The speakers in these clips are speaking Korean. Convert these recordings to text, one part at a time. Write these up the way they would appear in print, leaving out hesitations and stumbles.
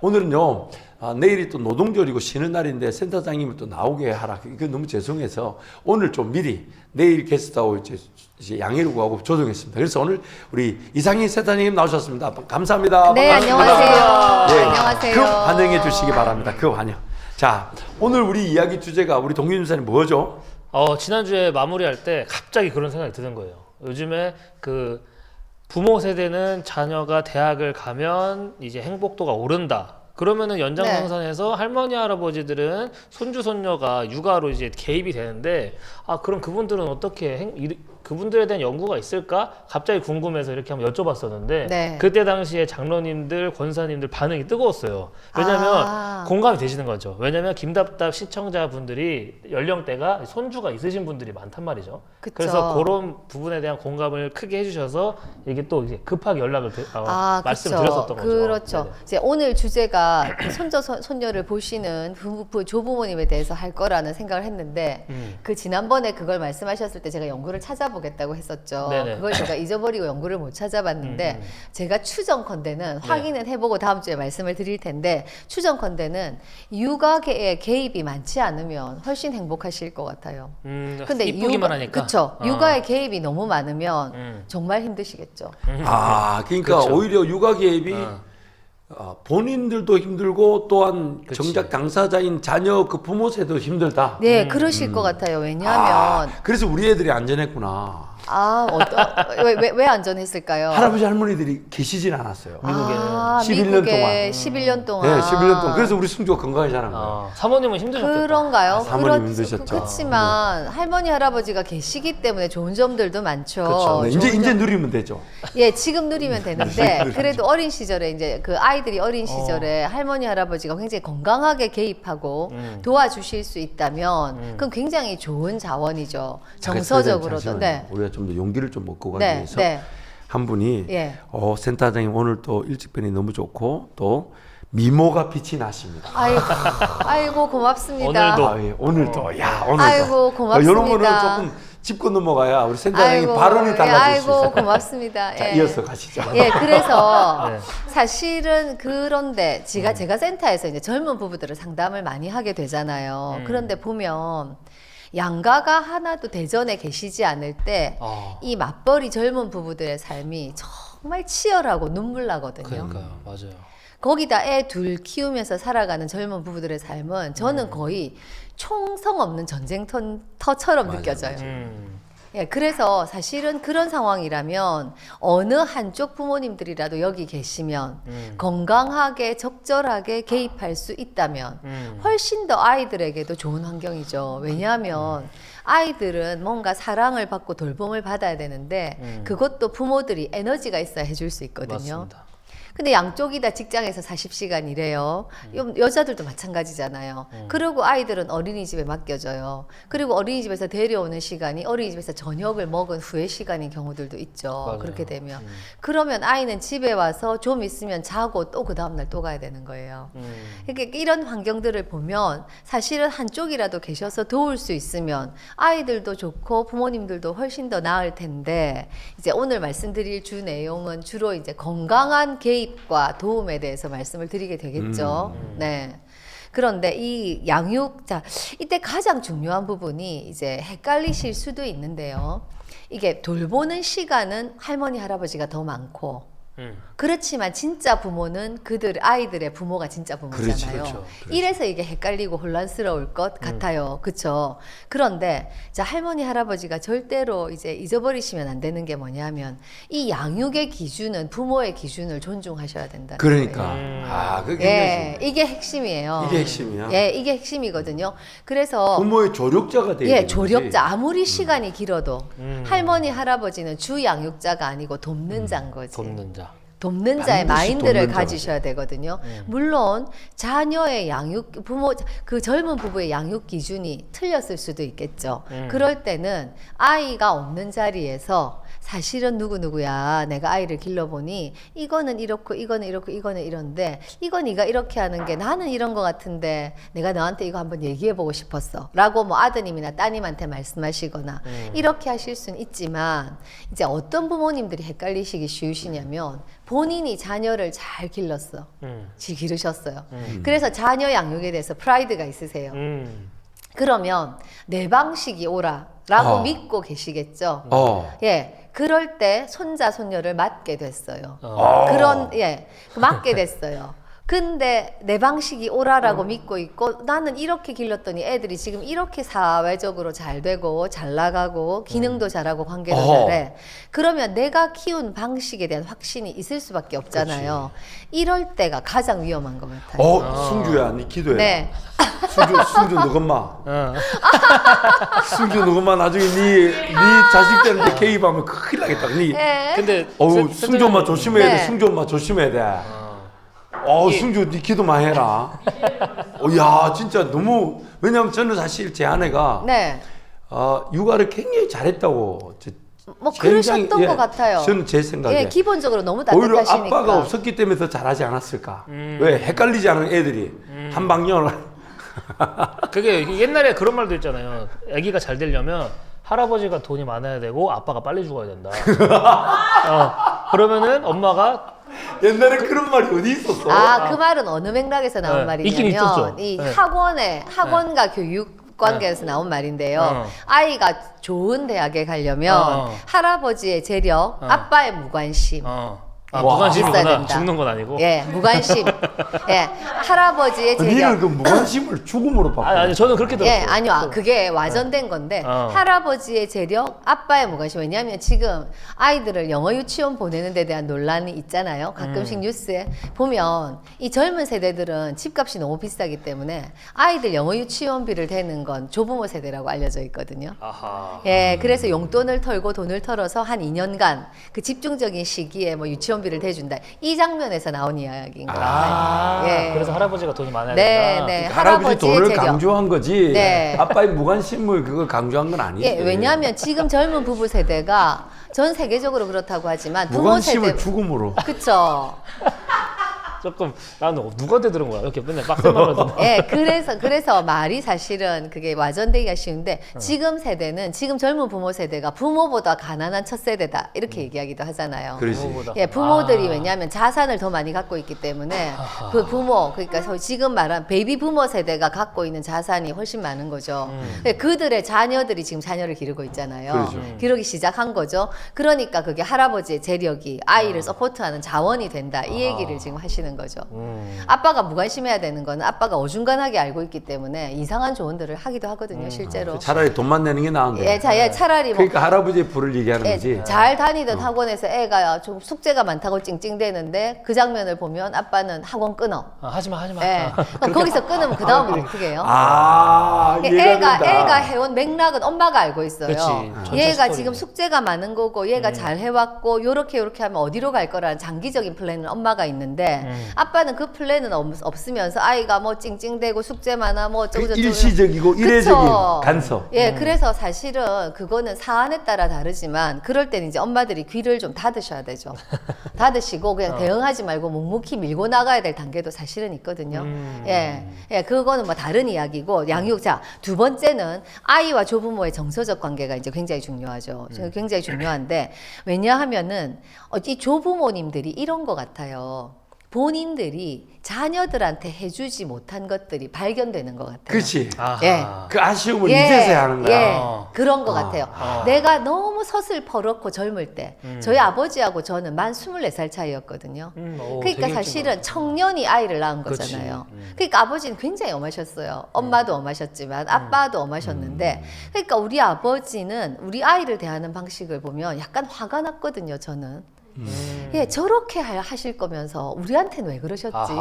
오늘은요, 내일이 또 노동절이고 쉬는 날인데 센터장님을 또 나오게 하라. 이거 너무 죄송해서 오늘 좀 미리 내일 게스트하고 이제 양해를 구하고 조정했습니다. 그래서 오늘 우리 이상희 센터장님 나오셨습니다. 감사합니다. 네, 반갑습니다. 안녕하세요. 네, 안녕하세요. 급 환영해 주시기 바랍니다. 급 환영. 자, 오늘 우리 이야기 주제가 우리 동균 전사님 뭐죠? 지난주에 마무리할 때 갑자기 그런 생각이 드는 거예요. 요즘에 그 부모 세대는 자녀가 대학을 가면 이제 행복도가 오른다. 그러면은 연장선상에서 할머니 할아버지들은 손주 손녀가 육아로 이제 개입이 되는데 그럼 그분들은 어떻게 그분들에 대한 연구가 있을까? 갑자기 궁금해서 이렇게 한번 여쭤봤었는데 네. 그때 당시에 장로님들, 권사님들 반응이 뜨거웠어요. 왜냐하면 공감이 되시는 거죠. 왜냐하면 김답답 시청자분들이 연령대가 손주가 있으신 분들이 많단 말이죠. 그쵸. 그래서 그런 부분에 대한 공감을 크게 해주셔서 이게 또 이제 급하게 연락을 말씀을 드렸었던 거죠. 그렇죠. 네네. 이제 오늘 주제가 손자 손녀를 보시는 조부모님에 대해서 할 거라는 생각을 했는데 그 지난번에 그걸 말씀하셨을 때 제가 연구를 찾아보겠다고 했었죠. 네네. 그걸 제가 잊어버리고 연구를 못 찾아봤는데 제가 추정컨대는 확인은 해보고 다음 주에 말씀을 드릴 텐데 추정컨대는 육아에 개입이 많지 않으면 훨씬 행복하실 것 같아요. 근데 이쁘기만 하니까. 그렇죠. 육아에 개입이 너무 많으면 정말 힘드시겠죠. 그러니까 그렇죠. 오히려 육아 개입이 본인들도 힘들고 또한 그치. 정작 당사자인 자녀 그 부모 세도 힘들다. 네, 그러실 것 같아요. 왜냐하면 그래서 우리 애들이 안전했구나. 왜 안전했을까요? 할아버지 할머니들이 계시진 않았어요. 미국에는 11년 미국에 동안. 11년 동안. 네, 11년 동안. 그래서 우리 승주가 건강하게 자란 거예요. 사모님은 힘드셨겠다. 그런가요? 사모님 힘드셨죠. 그렇지만 할머니 할아버지가 계시기 때문에 좋은 점들도 많죠. 그쵸. 네, 이제 누리면 되죠. 예, 지금 누리면 되는데 그래도 어린 시절에 이제 그 아이들이 어린 시절에 할머니 할아버지가 굉장히 건강하게 개입하고 도와주실 수 있다면 그건 굉장히 좋은 자원이죠. 정서적으로도. 잠시만요. 네. 우리가 좀 더 용기를 좀 먹고 가기 네, 위해서 네. 한 분이 예. 센터장님 오늘 또 일찍변이 너무 좋고 또 미모가 빛이 나십니다. 아이고 고맙습니다. 오늘도. 예, 오늘도 야 오늘도 아이고, 고맙습니다. 이런 거는 조금 짚고 넘어가야 우리 센터장님 아이고, 발언이 달라질 수 있어요. 아이고 고맙습니다. 자, 예. 이어서 가시죠. 예, 그래서 네. 사실은 그런데 제가 센터에서 이제 젊은 부부들을 상담을 많이 하게 되잖아요. 그런데 보면 양가가 하나도 대전에 계시지 않을 때 이 맞벌이 젊은 부부들의 삶이 정말 치열하고 눈물 나거든요. 그러니까요, 맞아요. 거기다 애 둘 키우면서 살아가는 젊은 부부들의 삶은 저는 거의 총성 없는 전쟁터처럼 느껴져요. 예, 그래서 사실은 그런 상황이라면 어느 한쪽 부모님들이라도 여기 계시면 건강하게 적절하게 개입할 수 있다면 훨씬 더 아이들에게도 좋은 환경이죠. 왜냐하면 아이들은 뭔가 사랑을 받고 돌봄을 받아야 되는데 그것도 부모들이 에너지가 있어야 해줄 수 있거든요. 맞습니다. 근데 양쪽이 다 직장에서 40시간 일해요. 여자들도 마찬가지잖아요. 그리고 아이들은 어린이집에 맡겨져요. 그리고 어린이집에서 데려오는 시간이 어린이집에서 저녁을 먹은 후의 시간인 경우들도 있죠. 맞아요. 그렇게 되면. 그러면 아이는 집에 와서 좀 있으면 자고 또 그 다음날 또 가야 되는 거예요. 그러니까 이런 환경들을 보면 사실은 한쪽이라도 계셔서 도울 수 있으면 아이들도 좋고 부모님들도 훨씬 더 나을 텐데 이제 오늘 말씀드릴 주 내용은 주로 이제 건강한 개입과 도움에 대해서 말씀을 드리게 되겠죠. 네. 그런데 이 양육자, 이때 가장 중요한 부분이 이제 헷갈리실 수도 있는데요. 이게 돌보는 시간은 할머니, 할아버지가 더 많고, 그렇지만 진짜 부모는 아이들의 부모가 진짜 부모잖아요. 그렇죠. 이래서 이게 헷갈리고 혼란스러울 것 같아요. 그렇죠. 그런데 자, 할머니 할아버지가 절대로 이제 잊어버리시면 안 되는 게 뭐냐면 이 양육의 기준은 부모의 기준을 존중하셔야 된다는 그러니까 거예요. 그게 예, 이게 핵심이에요. 이게 핵심이야. 예, 이게 핵심이거든요. 그래서 부모의 조력자가 되는 예, 거지. 조력자 아무리 시간이 길어도 할머니 할아버지는 주 양육자가 아니고 돕는 자인 거지. 돕는 자. 돕는 자의 반드시 마인드를 돕는 가지셔야 되거든요. 물론 자녀의 그 젊은 부부의 양육 기준이 틀렸을 수도 있겠죠. 그럴 때는 아이가 없는 자리에서 사실은 누구누구야. 내가 아이를 길러보니 이거는 이렇고 이거는 이렇고 이거는 이런데 이거 네가 이렇게 하는 게 나는 이런 거 같은데 내가 너한테 이거 한번 얘기해보고 싶었어. 라고 뭐 아드님이나 따님한테 말씀하시거나 이렇게 하실 수는 있지만 이제 어떤 부모님들이 헷갈리시기 쉬우시냐면 본인이 자녀를 잘 길렀어. 잘 기르셨어요. 그래서 자녀 양육에 대해서 프라이드가 있으세요. 그러면 내 방식이 오라라고 믿고 계시겠죠. 예, 그럴 때 손자 손녀를 맡게 됐어요. 그런 맡게 됐어요. 근데 내 방식이 오라라고 믿고 있고 나는 이렇게 길렀더니 애들이 지금 이렇게 사회적으로 잘 되고 잘 나가고 기능도 잘하고 관계도 잘해. 그러면 내가 키운 방식에 대한 확신이 있을 수밖에 없잖아요. 이럴 때가 가장 위험한 것 같아요. 승주야, 네 기도해. 네. 승주 너건마. 승주 너건마 나중에 네 자식들한테 개입하면 큰일 나겠다. 네. 근데 승주 엄마 조심해야 돼. 네. 승주 엄마 조심해야 돼. 승주 네 기도만 해라. 야, 진짜 너무, 왜냐면 저는 사실 제 아내가 네. 육아를 굉장히 잘했다고. 뭐 굉장히, 그러셨던 것 같아요. 저는 제 생각에. 예, 기본적으로 너무 오히려 따뜻하시니까. 아빠가 없었기 때문에 더 잘하지 않았을까. 왜? 헷갈리지 않은 애들이 한방향으로. 그게 옛날에 그런 말도 있잖아요. 아기가 잘 되려면 할아버지가 돈이 많아야 되고 아빠가 빨리 죽어야 된다. 그러면은 엄마가 옛날에 그런 말이 어디 있었어? 그 말은 어느 맥락에서 나온 네, 있긴 있었죠. 말이냐면 이 네. 학원과 교육 관계에서 나온 말인데요. 아이가 좋은 대학에 가려면 할아버지의 재력, 아빠의 무관심. 있어야 무관심이구나. 된다. 죽는 건 아니고. 예, 무관심. 예, 할아버지의 재력. 니는 그 무관심을 죽음으로 바꿔. 아니 저는 그렇게 들었어요. 예, 아니요. 그게 와전된 건데 할아버지의 재력, 아빠의 무관심. 왜냐하면 지금 아이들을 영어 유치원 보내는 데 대한 논란이 있잖아요. 가끔씩 뉴스에 보면 이 젊은 세대들은 집값이 너무 비싸기 때문에 아이들 영어 유치원비를 대는 건 조부모 세대라고 알려져 있거든요. 아하. 예, 그래서 용돈을 털고 돈을 털어서 한 2년간 그 집중적인 시기에 뭐 유치원비를 대준다. 이 장면에서 나온 이야기인 것 같아요. 예. 그래서 할아버지가 돈이 많아야 네, 된다. 네. 할아버지 돈을 재력. 강조한 거지. 네. 아빠의 무관심을 그걸 강조한 건 아니지. 예, 왜냐하면 지금 젊은 부부 세대가 전 세계적으로 그렇다고 하지만 부모 무관심을 세대 죽음으로. 그쵸. 조금 나는 누구한테 들은 거야? 이렇게 맨날 빡센 말을 듣는. 예, 그래서 말이 사실은 그게 와전되기가 쉬운데 지금 세대는 지금 젊은 부모 세대가 부모보다 가난한 첫 세대다 이렇게 얘기하기도 하잖아요. 그렇지. 부모보다. 예, 부모들이 왜냐하면 자산을 더 많이 갖고 있기 때문에 그 부모 그러니까 지금 말한 베이비 부모 세대가 갖고 있는 자산이 훨씬 많은 거죠. 그들의 자녀들이 지금 자녀를 기르고 있잖아요. 그렇죠. 기르기 시작한 거죠. 그러니까 그게 할아버지의 재력이 아이를 서포트하는 자원이 된다 이 얘기를 지금 하시는 거죠. 아빠가 무관심해야 되는 거는 아빠가 어중간하게 알고 있기 때문에 이상한 조언들을 하기도 하거든요, 실제로. 차라리 돈만 내는 게 나은데. 예, 차라리 뭐 그러니까 할아버지의 불을 얘기하는 거지. 예, 잘 다니던 학원에서 애가 좀 숙제가 많다고 찡찡대는데 그 장면을 보면 아빠는 학원 끊어. 하지마. 예. 그럼 거기서 끊으면 그 다음은 어떻게 해요? 애가 해온 맥락은 엄마가 알고 있어요. 그치. 전체 얘가 스토리. 지금 숙제가 많은 거고 얘가 잘 해왔고 요렇게 하면 어디로 갈 거라는 장기적인 플랜은 엄마가 있는데 아빠는 그 플랜은 없으면서 아이가 뭐 찡찡대고 숙제 많아 뭐 어쩌고 저쩌고 일시적이고 이례적인 그쵸. 간섭. 예, 그래서 사실은 그거는 사안에 따라 다르지만 그럴 때는 이제 엄마들이 귀를 좀 닫으셔야 되죠. 닫으시고 그냥 대응하지 말고 묵묵히 밀고 나가야 될 단계도 사실은 있거든요. 예, 그거는 뭐 다른 이야기고 양육. 자, 두 번째는 아이와 조부모의 정서적 관계가 이제 굉장히 중요하죠. 굉장히 중요한데 왜냐하면은 이 조부모님들이 이런 것 같아요. 본인들이 자녀들한테 해주지 못한 것들이 발견되는 것 같아요. 그렇지. 예. 그 아쉬움을 이제서야 하는 거야. 예, 그런 것 같아요. 내가 너무 서슬퍼렇고 젊을 때 저희 아버지하고 저는 만 24살 차이였거든요. 그러니까 사실은 청년이 아이를 낳은 거잖아요. 그러니까 아버지는 굉장히 엄하셨어요. 엄마도 엄하셨지만 아빠도 엄하셨는데 그러니까 우리 아버지는 우리 아이를 대하는 방식을 보면 약간 화가 났거든요. 저는. 예, 저렇게 하실 거면서 우리한테는 왜 그러셨지?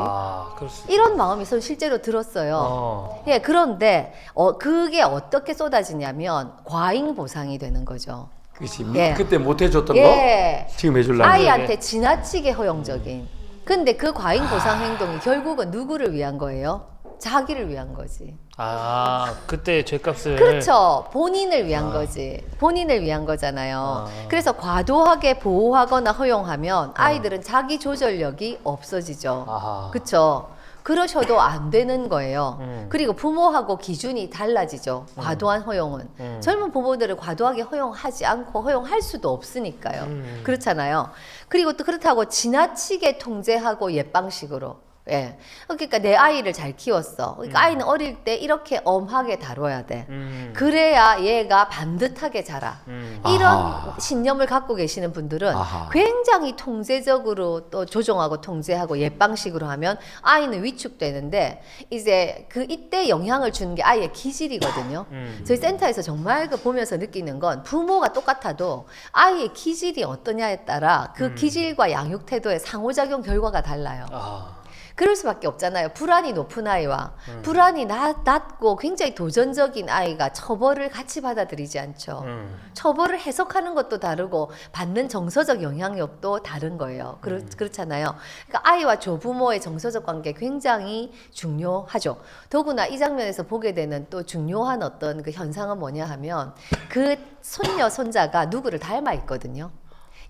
그럴 수 이런 마음이 전 실제로 들었어요. 예, 그런데 그게 어떻게 쏟아지냐면 과잉 보상이 되는 거죠. 그렇지. 예. 그때 못 해줬던 예. 거 지금 해주려고. 아이한테 지나치게 허용적인. 근데 그 과잉 보상 행동이 결국은 누구를 위한 거예요? 자기를 위한 거지. 아, 그때 죗값을. 그렇죠. 본인을 위한 거지. 본인을 위한 거잖아요. 그래서 과도하게 보호하거나 허용하면 아이들은 자기 조절력이 없어지죠. 아하. 그렇죠. 그러셔도 안 되는 거예요. 그리고 부모하고 기준이 달라지죠. 과도한 허용은. 젊은 부모들은 과도하게 허용하지 않고 허용할 수도 없으니까요. 그렇잖아요. 그리고 또 그렇다고 지나치게 통제하고 옛방식으로. 예. 그러니까 내 아이를 잘 키웠어. 그러니까 아이는 어릴 때 이렇게 엄하게 다뤄야 돼. 그래야 얘가 반듯하게 자라. 이런 아하. 신념을 갖고 계시는 분들은 아하. 굉장히 통제적으로 또 조종하고 통제하고 옛방식으로 하면 아이는 위축되는데 이제 그 이때 영향을 주는 게 아이의 기질이거든요. 저희 센터에서 정말 그 보면서 느끼는 건 부모가 똑같아도 아이의 기질이 어떠냐에 따라 그 기질과 양육 태도의 상호작용 결과가 달라요. 아. 그럴 수밖에 없잖아요. 불안이 높은 아이와 불안이 낮고 굉장히 도전적인 아이가 처벌을 같이 받아들이지 않죠. 처벌을 해석하는 것도 다르고 받는 정서적 영향력도 다른 거예요. 그렇잖아요. 그러니까 아이와 조부모의 정서적 관계 굉장히 중요하죠. 더구나 이 장면에서 보게 되는 또 중요한 어떤 그 현상은 뭐냐 하면 그 손녀, 손자가 누구를 닮아 있거든요.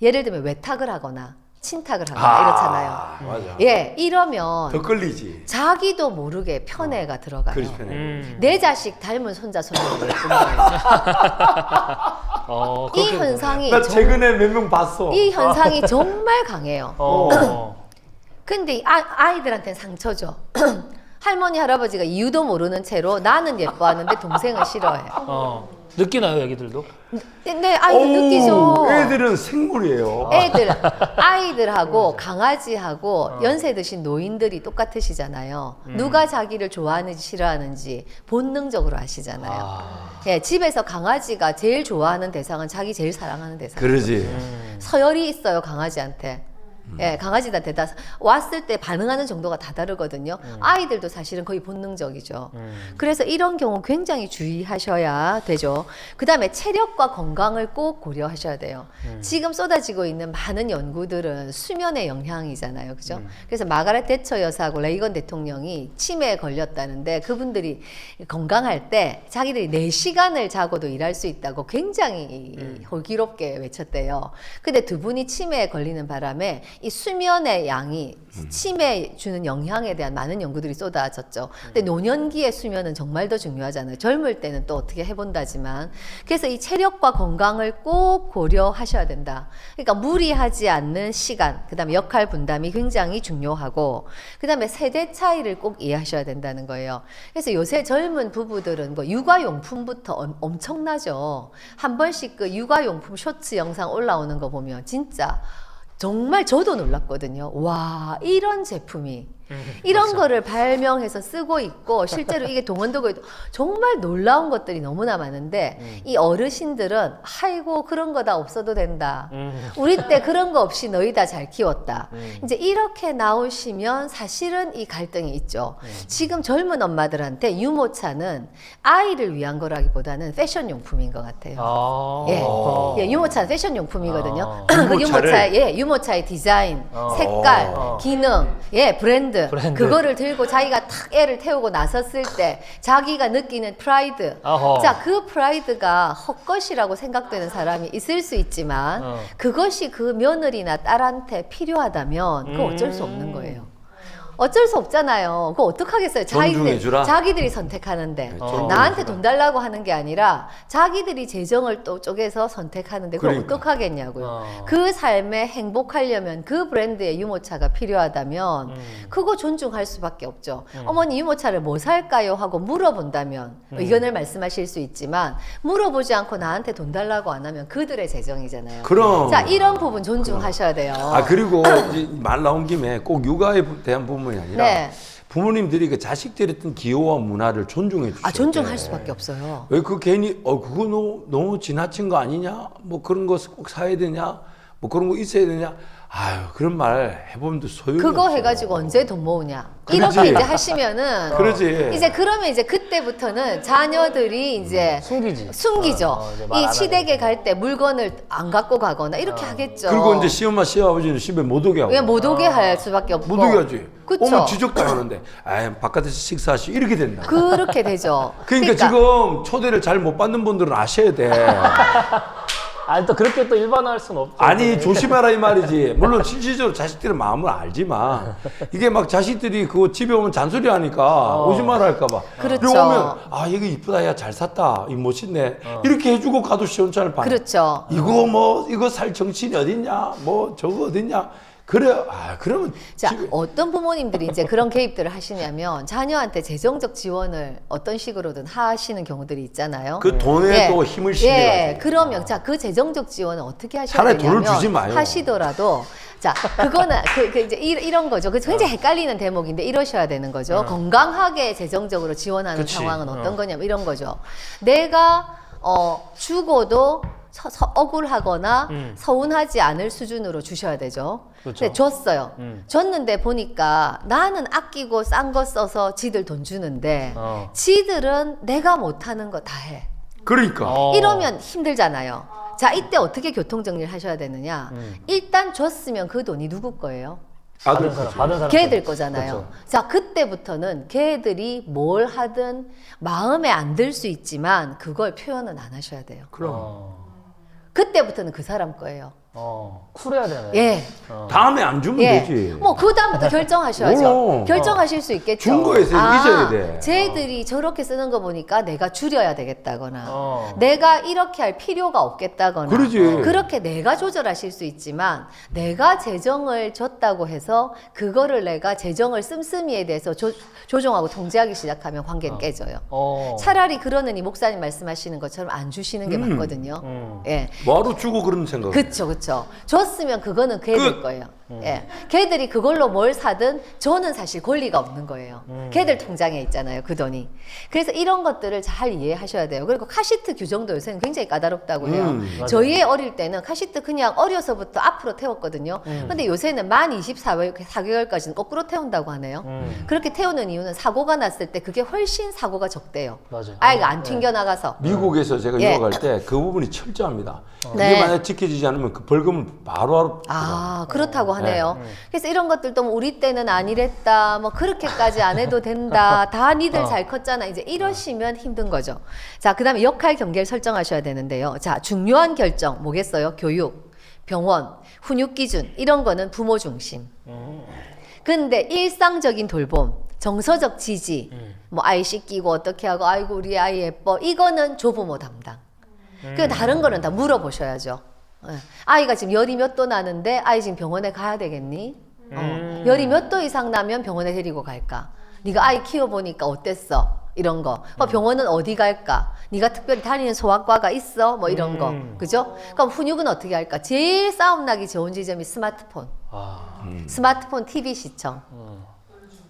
예를 들면 외탁을 하거나 친탁을 하거나 이렇잖아요. 맞아. 예, 이러면 더 끌리지. 자기도 모르게 편애가 들어가요. 그렇지, 편해. 내 자식 닮은 손자 손녀를 예쁜 거예요. 이 그렇게 현상이 나 최근에 몇 명 봤어. 이 현상이 정말 강해요. 어. 근데 아이들한테는 상처죠. 할머니 할아버지가 이유도 모르는 채로 나는 예뻐하는데 동생은 싫어해. 느끼나요, 애기들도? 근데 아이들 느끼죠. 애들은 생물이에요. 아이들하고 강아지하고 연세 드신 노인들이 똑같으시잖아요. 누가 자기를 좋아하는지 싫어하는지 본능적으로 아시잖아요. 예, 집에서 강아지가 제일 좋아하는 대상은 자기 제일 사랑하는 대상. 그러지. 서열이 있어요, 강아지한테. 예, 강아지한테 다 왔을 때 반응하는 정도가 다 다르거든요. 아이들도 사실은 거의 본능적이죠. 그래서 이런 경우 굉장히 주의하셔야 되죠. 그 다음에 체력과 건강을 꼭 고려하셔야 돼요. 지금 쏟아지고 있는 많은 연구들은 수면의 영향이잖아요. 그죠? 그래서 마가렛 대처 여사하고 레이건 대통령이 치매에 걸렸다는데 그분들이 건강할 때 자기들이 4시간을 자고도 일할 수 있다고 굉장히 호기롭게 외쳤대요. 근데 두 분이 치매에 걸리는 바람에 이 수면의 양이 치매에 주는 영향에 대한 많은 연구들이 쏟아졌죠. 근데 노년기의 수면은 정말 더 중요하잖아요. 젊을 때는 또 어떻게 해본다지만. 그래서 이 체력과 건강을 꼭 고려하셔야 된다. 그러니까 무리하지 않는 시간, 그 다음에 역할 분담이 굉장히 중요하고, 그 다음에 세대 차이를 꼭 이해하셔야 된다는 거예요. 그래서 요새 젊은 부부들은 뭐 육아용품부터 엄청나죠. 한 번씩 그 육아용품 쇼츠 영상 올라오는 거 보면 진짜 정말 저도 놀랐거든요. 와, 이런 제품이 이런 맞아. 거를 발명해서 쓰고 있고 실제로 이게 동원되고 있고 정말 놀라운 것들이 너무나 많은데 이 어르신들은 아이고 그런 거 다 없어도 된다. 우리 때 그런 거 없이 너희 다 잘 키웠다. 이제 이렇게 나오시면 사실은 이 갈등이 있죠. 지금 젊은 엄마들한테 유모차는 아이를 위한 거라기보다는 패션용품인 것 같아요. 예, 유모차는 패션용품이거든요. 그 유모차의 디자인, 색깔, 기능, 브랜드. 그거를 들고 자기가 탁 애를 태우고 나섰을 때 자기가 느끼는 프라이드. 자, 그 프라이드가 헛것이라고 생각되는 사람이 있을 수 있지만 그것이 그 며느리나 딸한테 필요하다면 그건 어쩔 수 없는 거예요. 어쩔 수 없잖아요. 그거 어떡하겠어요. 자기들이 선택하는데 나한테 돈 달라고 하는 게 아니라 자기들이 재정을 또 쪼개서 선택하는데 그걸 어떡하겠냐고요. 그 삶에 행복하려면 그 브랜드의 유모차가 필요하다면 그거 존중할 수밖에 없죠. 어머니 유모차를 뭐 살까요? 하고 물어본다면 의견을 말씀하실 수 있지만 물어보지 않고 나한테 돈 달라고 안 하면 그들의 재정이잖아요. 그럼. 자, 이런 부분 존중하셔야 돼요. 그리고 이제 말 나온 김에 꼭 육아에 대한 부분이 아니라 부모님들이 그 자식들의 어떤 기호와 문화를 존중해 주셔야 돼요. 존중할 수밖에 없어요. 왜 그 괜히 그거 너무 지나친 거 아니냐? 뭐 그런 거 꼭 사야 되냐? 뭐 그런 거 있어야 되냐? 아유 그런 말 해보면 또 소용이 그거 없어. 해가지고 언제 돈 모으냐. 그렇지. 이렇게 이제 하시면은 그러지. 이제 그러면 이제 그때부터는 자녀들이 이제 숨기죠. 이제 말안 이 시댁에 하게 갈 때 물건을 안 갖고 가거나 이렇게 하겠죠. 그리고 이제 시엄마 시아버지는 집에 못 오게 하고. 왜 못 오게 할 수밖에 없고. 못 오게 하지. 그쵸. 오면 지적당하는데 아 바깥에서 식사하시 이렇게 된다. 그렇게 되죠. 그러니까 지금 초대를 잘 못 받는 분들은 아셔야 돼. 아니 또 그렇게 또 일반화할 수는 없죠. 아니 조심해라 이 말이지. 물론 실질적으로 자식들의 마음을 알지만 이게 막 자식들이 그 집에 오면 잔소리 하니까 오지 마라 할까봐. 그렇죠. 그리고 오면 아 이거 이쁘다 야 잘 샀다 이 멋있네 이렇게 해주고 가도 시원찮을 판. 그렇죠. 이거 뭐 이거 살 정신이 어딨냐 뭐 저거 어딨냐 그래 아 그러면 자, 집에 어떤 부모님들이 이제 그런 개입들을 하시냐면 자녀한테 재정적 지원을 어떤 식으로든 하시는 경우들이 있잖아요. 그 돈에 또 힘을 실어가지고. 예, 그러면 자, 그 재정적 지원은 어떻게 하셔야 차라리 되냐면 돈을 주지 마요. 하시더라도 자, 그거는 그 이제 이런 거죠. 그래서 굉장히 헷갈리는 대목인데 이러셔야 되는 거죠. 건강하게 재정적으로 지원하는 그치. 상황은 어떤 거냐면 이런 거죠. 내가 주고도 억울하거나 서운하지 않을 수준으로 주셔야 되죠. 그렇죠. 근데 줬어요. 줬는데 보니까 나는 아끼고 싼 거 써서 지들 돈 주는데 지들은 내가 못하는 거 다 해. 그러니까 이러면 힘들잖아요. 자, 이때 어떻게 교통정리를 하셔야 되느냐. 일단 줬으면 그 돈이 누구 거예요? 아들 받은 사람 걔들 거잖아요. 그렇죠. 자, 그때부터는 걔들이 뭘 하든 마음에 안 들 수 있지만 그걸 표현은 안 하셔야 돼요. 그럼 그때부터는 그 사람 거예요. 쿨해야 되네. 예. 다음에 안 주면 예. 되지. 뭐 그다음부터 결정하셔야죠. 몰라. 결정하실 수 있겠죠. 준 거에서 잊어야 돼. 쟤들이 저렇게 쓰는 거 보니까 내가 줄여야 되겠다거나 내가 이렇게 할 필요가 없겠다거나 그러지. 그렇게 내가 조절하실 수 있지만 내가 재정을 줬다고 해서 그거를 내가 재정을 씀씀이에 대해서 조종하고 통제하기 시작하면 관계는 깨져요. 차라리 그러느니 목사님 말씀하시는 것처럼 안 주시는 게 맞거든요. 예. 뭐하러 주고 그런 생각. 그쵸. 줬으면 그거는 걔들 거예요. 예. 걔들이 그걸로 뭘 사든 저는 사실 권리가 없는 거예요. 걔들 통장에 있잖아요, 그 돈이. 그래서 이런 것들을 잘 이해하셔야 돼요. 그리고 카시트 규정도 요새는 굉장히 까다롭다고 해요. 저희 애 어릴 때는 카시트 그냥 어려서부터 앞으로 태웠거든요. 근데 요새는 만 24개월까지는 거꾸로 태운다고 하네요. 그렇게 태우는 이유는 사고가 났을 때 그게 훨씬 사고가 적대요. 맞아요. 아이가 안 튕겨나가서. 미국에서 제가 예. 유학할 때 그 부분이 철저합니다. 네. 이게 만약 지켜지지 않으면 그 벌금을 바로 그렇다고 하네요. 그래서 이런 것들도 뭐 우리 때는 아니랬다, 뭐 그렇게까지 안 해도 된다, 다 니들 잘 컸잖아. 이제 이러시면 힘든 거죠. 자, 그 다음에 역할 경계를 설정하셔야 되는데요. 자, 중요한 결정, 뭐겠어요? 교육, 병원, 훈육 기준, 이런 거는 부모 중심. 근데 일상적인 돌봄, 정서적 지지, 뭐 아이 씻기고 어떻게 하고, 아이고, 우리 아이 예뻐. 이거는 조부모 담당. 그 다른 거는 다 물어보셔야죠. 예. 아이가 지금 열이 몇 도 나는데 아이 지금 병원에 가야 되겠니? 열이 몇 도 이상 나면 병원에 데리고 갈까? 네가 아이 키워보니까 어땠어? 이런 거. 병원은 어디 갈까? 네가 특별히 다니는 소아과가 있어? 뭐 이런 거. 그죠? 그럼 훈육은 어떻게 할까? 제일 싸움 나기 좋은 지점이 스마트폰. 스마트폰 TV 시청.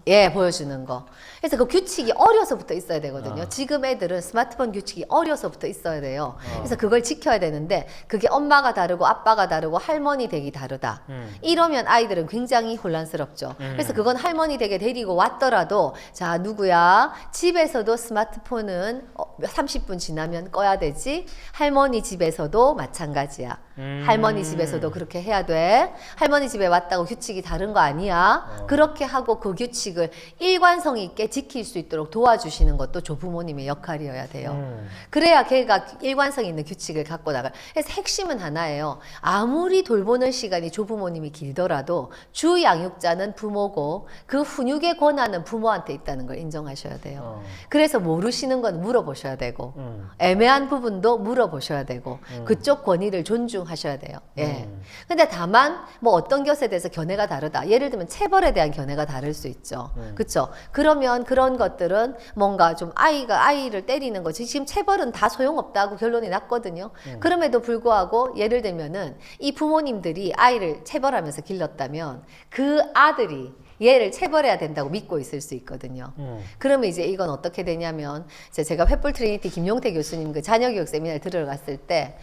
예, 보여주는 거. 그래서 그 규칙이 어려서부터 있어야 되거든요. 지금 애들은 스마트폰 규칙이 어려서부터 있어야 돼요. 그래서 그걸 지켜야 되는데 그게 엄마가 다르고 아빠가 다르고 할머니 댁이 다르다. 이러면 아이들은 굉장히 혼란스럽죠. 그래서 그건 할머니 댁에 데리고 왔더라도 자, 누구야? 집에서도 스마트폰은 30분 지나면 꺼야 되지. 할머니 집에서도 마찬가지야. 할머니 집에서도 그렇게 해야 돼. 할머니 집에 왔다고 규칙이 다른 거 아니야. 그렇게 하고 그 규칙을 일관성 있게 지킬 수 있도록 도와주시는 것도 조부모님의 역할이어야 돼요. 그래야 걔가 일관성 있는 규칙을 갖고 나가요. 그래서 핵심은 하나예요. 아무리 돌보는 시간이 조부모님이 길더라도 주 양육자는 부모고 그 훈육의 권한은 부모한테 있다는 걸 인정하셔야 돼요. 그래서 모르시는 건 물어보셔야 되고 애매한 부분도 물어보셔야 되고 그쪽 권위를 존중하셔야 돼요. 예. 근데 다만 뭐 어떤 것에 대해서 견해가 다르다. 예를 들면 체벌에 대한 견해가 다를 수 있죠. 그렇죠? 그러면 그런 것들은 뭔가 좀 아이를 때리는 거지. 지금 체벌은 다 소용없다고 결론이 났거든요. 그럼에도 불구하고 예를 들면은 이 부모님들이 아이를 체벌하면서 길렀다면 그 아들이 얘를 체벌해야 된다고 믿고 있을 수 있거든요. 그러면 이제 이건 어떻게 되냐면 제가 횃불 트리니티 김용태 교수님 그 자녀교육 세미나를 들으러 갔을 때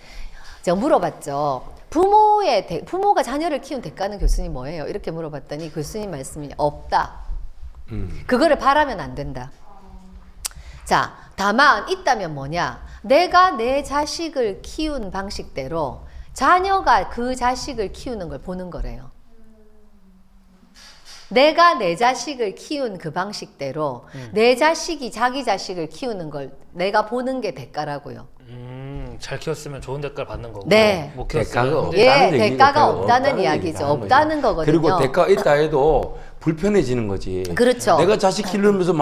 제가 물어봤죠. 부모가 자녀를 키운 대가는 교수님 뭐예요? 이렇게 물어봤더니 교수님 말씀이 없다. 그거를 바라면 안 된다. 자, 다만 있다면 뭐냐? 내가 내 자식을 키운 방식대로 자녀가 그 자식을 키우는 걸 보는 거래요. 내가 내 자식을 키운 그 방식대로 내 자식이 자기 자식을 키우는 걸 내가 보는 게 대가라고요. 잘 키웠으면 좋은 대가를 받는 거고. 네. 못 대가가 키웠으면 없다는 예, 얘기가 대가가 없다는 없다는 얘기를 이야기죠. 하는 없다는 거죠. 거거든요. 그리고 대가가 있다 해도 불편해지는 거지. 그렇죠. 내가 자식 기르면서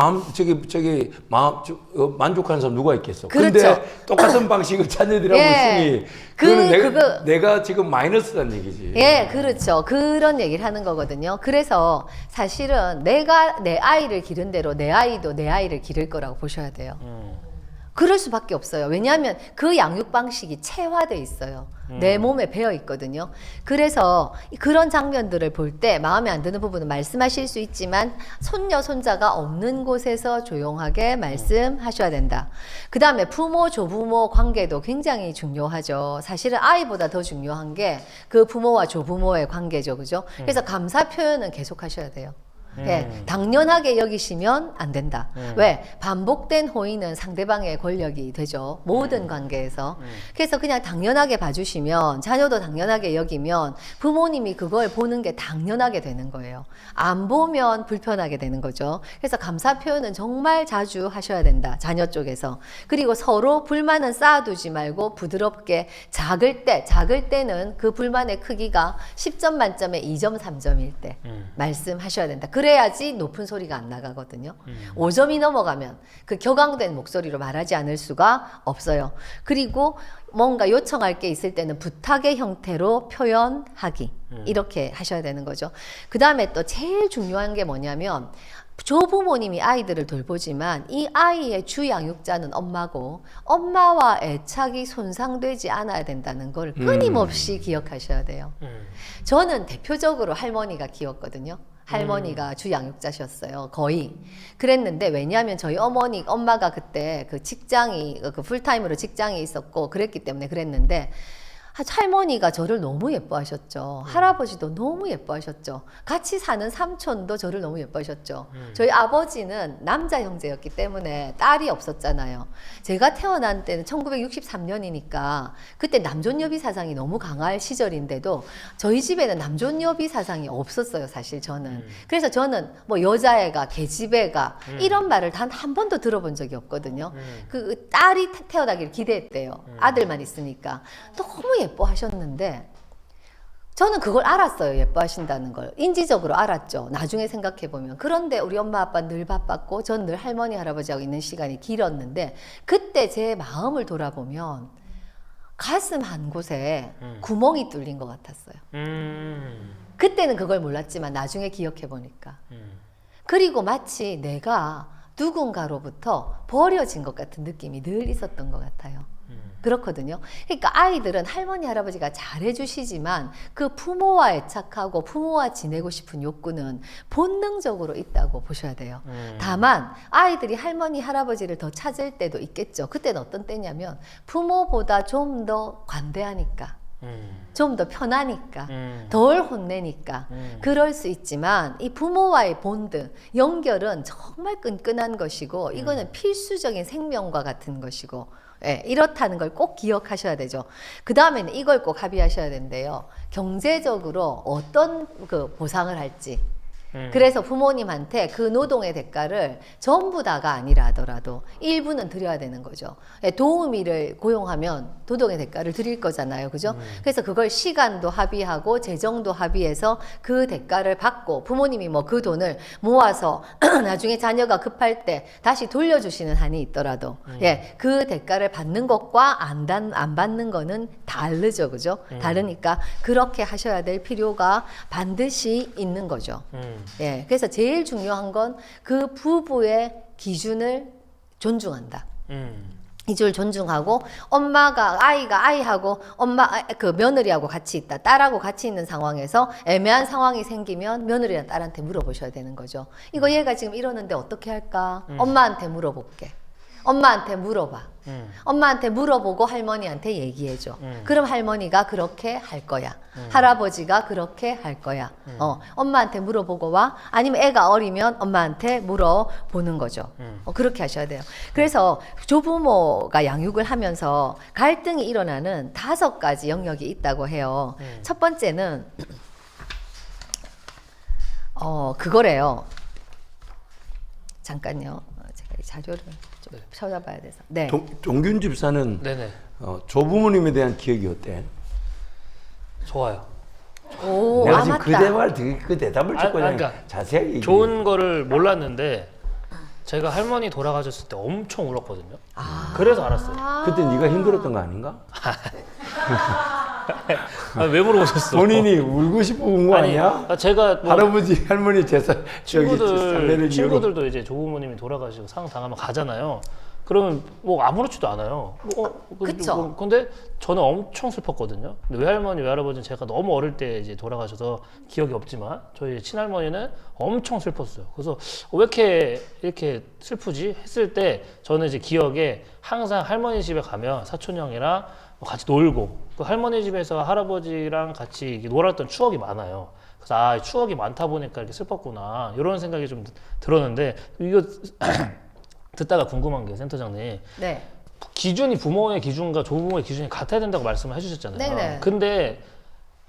만족하는 사람 누가 있겠어. 그렇죠. 근데 똑같은 방식을 자녀들이 하고 있으니 그거는 내가 지금 마이너스란 얘기지. 예, 그렇죠. 그런 얘기를 하는 거거든요. 그래서 사실은 내가 내 아이를 기른 대로 내 아이도 내 아이를 기를 거라고 보셔야 돼요. 그럴 수밖에 없어요. 왜냐하면 그 양육 방식이 체화돼 있어요. 내 몸에 배어 있거든요. 그래서 그런 장면들을 볼 때 마음에 안 드는 부분은 말씀하실 수 있지만 손녀, 손자가 없는 곳에서 조용하게 말씀하셔야 된다. 그 다음에 부모, 조부모 관계도 굉장히 중요하죠. 사실은 아이보다 더 중요한 게 그 부모와 조부모의 관계죠. 그죠? 그래서 감사 표현은 계속 하셔야 돼요. 예, 당연하게 여기시면 안 된다. 왜? 반복된 호의는 상대방의 권력이 되죠. 모든 관계에서. 그래서 그냥 당연하게 봐주시면, 자녀도 당연하게 여기면 부모님이 그걸 보는 게 당연하게 되는 거예요. 안 보면 불편하게 되는 거죠. 그래서 감사 표현은 정말 자주 하셔야 된다. 자녀 쪽에서. 그리고 서로 불만은 쌓아두지 말고 부드럽게 작을 때는 그 불만의 크기가 10점 만점에 2점, 3점일 때 말씀하셔야 된다. 그래야지 높은 소리가 안 나가거든요. 5점이 넘어가면 그 격앙된 목소리로 말하지 않을 수가 없어요. 그리고 뭔가 요청할 게 있을 때는 부탁의 형태로 표현하기. 이렇게 하셔야 되는 거죠. 그 다음에 또 제일 중요한 게 뭐냐면 조부모님이 아이들을 돌보지만 이 아이의 주 양육자는 엄마고 엄마와 애착이 손상되지 않아야 된다는 걸 끊임없이 기억하셔야 돼요. 저는 대표적으로 할머니가 키웠거든요. 할머니가 주 양육자셨어요. 거의. 그랬는데 왜냐하면 저희 엄마가 그때 그 직장이 그 풀타임으로 직장이 있었고 그랬기 때문에 그랬는데 할머니가 저를 너무 예뻐하셨죠. 할아버지도 너무 예뻐하셨죠. 같이 사는 삼촌도 저를 너무 예뻐하셨죠. 저희 아버지는 남자 형제였기 때문에 딸이 없었잖아요. 제가 태어난 때는 1963년이니까 그때 남존여비 사상이 너무 강할 시절인데도 저희 집에는 남존여비 사상이 없었어요. 사실 저는. 그래서 저는 뭐 여자애가 계집애가 이런 말을 단 한 번도 들어본 적이 없거든요. 그 딸이 태어나기를 기대했대요. 아들만 있으니까. 너무 예뻐하셨는데 저는 그걸 알았어요. 예뻐하신다는 걸. 인지적으로 알았죠. 나중에 생각해보면. 그런데 우리 엄마 아빠 늘 바빴고 전 늘 할머니 할아버지하고 있는 시간이 길었는데 그때 제 마음을 돌아보면 가슴 한 곳에 구멍이 뚫린 것 같았어요. 그때는 그걸 몰랐지만 나중에 기억해보니까. 그리고 마치 내가 누군가로부터 버려진 것 같은 느낌이 늘 있었던 것 같아요. 그렇거든요. 그러니까 아이들은 할머니 할아버지가 잘해주시지만 그 부모와 애착하고 부모와 지내고 싶은 욕구는 본능적으로 있다고 보셔야 돼요. 다만 아이들이 할머니 할아버지를 더 찾을 때도 있겠죠. 그때는 어떤 때냐면 부모보다 좀 더 관대하니까 좀 더 편하니까 덜 혼내니까 그럴 수 있지만 이 부모와의 본드 연결은 정말 끈끈한 것이고 이거는 필수적인 생명과 같은 것이고 예, 이렇다는 걸 꼭 기억하셔야 되죠. 그 다음에는 이걸 꼭 합의하셔야 된대요. 경제적으로 어떤 그 보상을 할지. 그래서 부모님한테 그 노동의 대가를 전부 다가 아니라 하더라도 일부는 드려야 되는 거죠. 예, 도우미를 고용하면 노동의 대가를 드릴 거잖아요. 그죠? 그래서 그걸 시간도 합의하고 재정도 합의해서 그 대가를 받고 부모님이 뭐 그 돈을 모아서 나중에 자녀가 급할 때 다시 돌려주시는 한이 있더라도 예, 그 대가를 받는 것과 안 받는 거는 다르죠. 그죠? 다르니까 그렇게 하셔야 될 필요가 반드시 있는 거죠. 예, 그래서 제일 중요한 건 그 부부의 기준을 존중한다. 기준을 존중하고 아이가 아이하고 그 며느리하고 같이 있다. 딸하고 같이 있는 상황에서 애매한 상황이 생기면 며느리랑 딸한테 물어보셔야 되는 거죠. 이거 얘가 지금 이러는데 어떻게 할까? 엄마한테 물어볼게. 엄마한테 물어봐. 엄마한테 물어보고 할머니한테 얘기해줘. 그럼 할머니가 그렇게 할 거야. 할아버지가 그렇게 할 거야. 엄마한테 물어보고 와. 아니면 애가 어리면 엄마한테 물어보는 거죠. 그렇게 하셔야 돼요. 그래서 조부모가 양육을 하면서 갈등이 일어나는 5가지 영역이 있다고 해요. 첫 번째는 그거래요. 잠깐요. 제가 이 자료를 좀 찾아봐야 돼서. 네. 종균 집사는 네네. 조부모님에 대한 기억이 어때? 좋아요. 오, 내가 아, 지금 맞다. 그 대화를 되게 그 대답을 듣고 그냥 그러니까 자세하게 얘기해. 좋은 거를 몰랐는데 제가 할머니 돌아가셨을 때 엄청 울었거든요. 그래서 알았어요. 그때 네가 힘들었던 거 아닌가? 왜 물어보셨어? 본인이 울고 싶어 운 거 아니야? 제가 뭐 할아버지 할머니 제사 살례를 이유로. 친구들도 이제 조부모님이 돌아가시고 상 당하면 가잖아요. 그러면 뭐 아무렇지도 않아요. 그쵸. 근데 저는 엄청 슬펐거든요. 근데 외할머니, 외할아버지는 제가 너무 어릴 때 이제 돌아가셔서 기억이 없지만 저희 친할머니는 엄청 슬펐어요. 그래서 왜 이렇게 슬프지 했을 때 저는 이제 기억에 항상 할머니 집에 가면 사촌 형이랑 같이 놀고 그 할머니 집에서 할아버지랑 같이 이렇게 놀았던 추억이 많아요. 그래서 추억이 많다 보니까 이렇게 슬펐구나 이런 생각이 좀 들었는데 이거 듣다가 궁금한 게 센터장님 네. 기준이 부모의 기준과 조부모의 기준이 같아야 된다고 말씀을 해주셨잖아요. 네네. 근데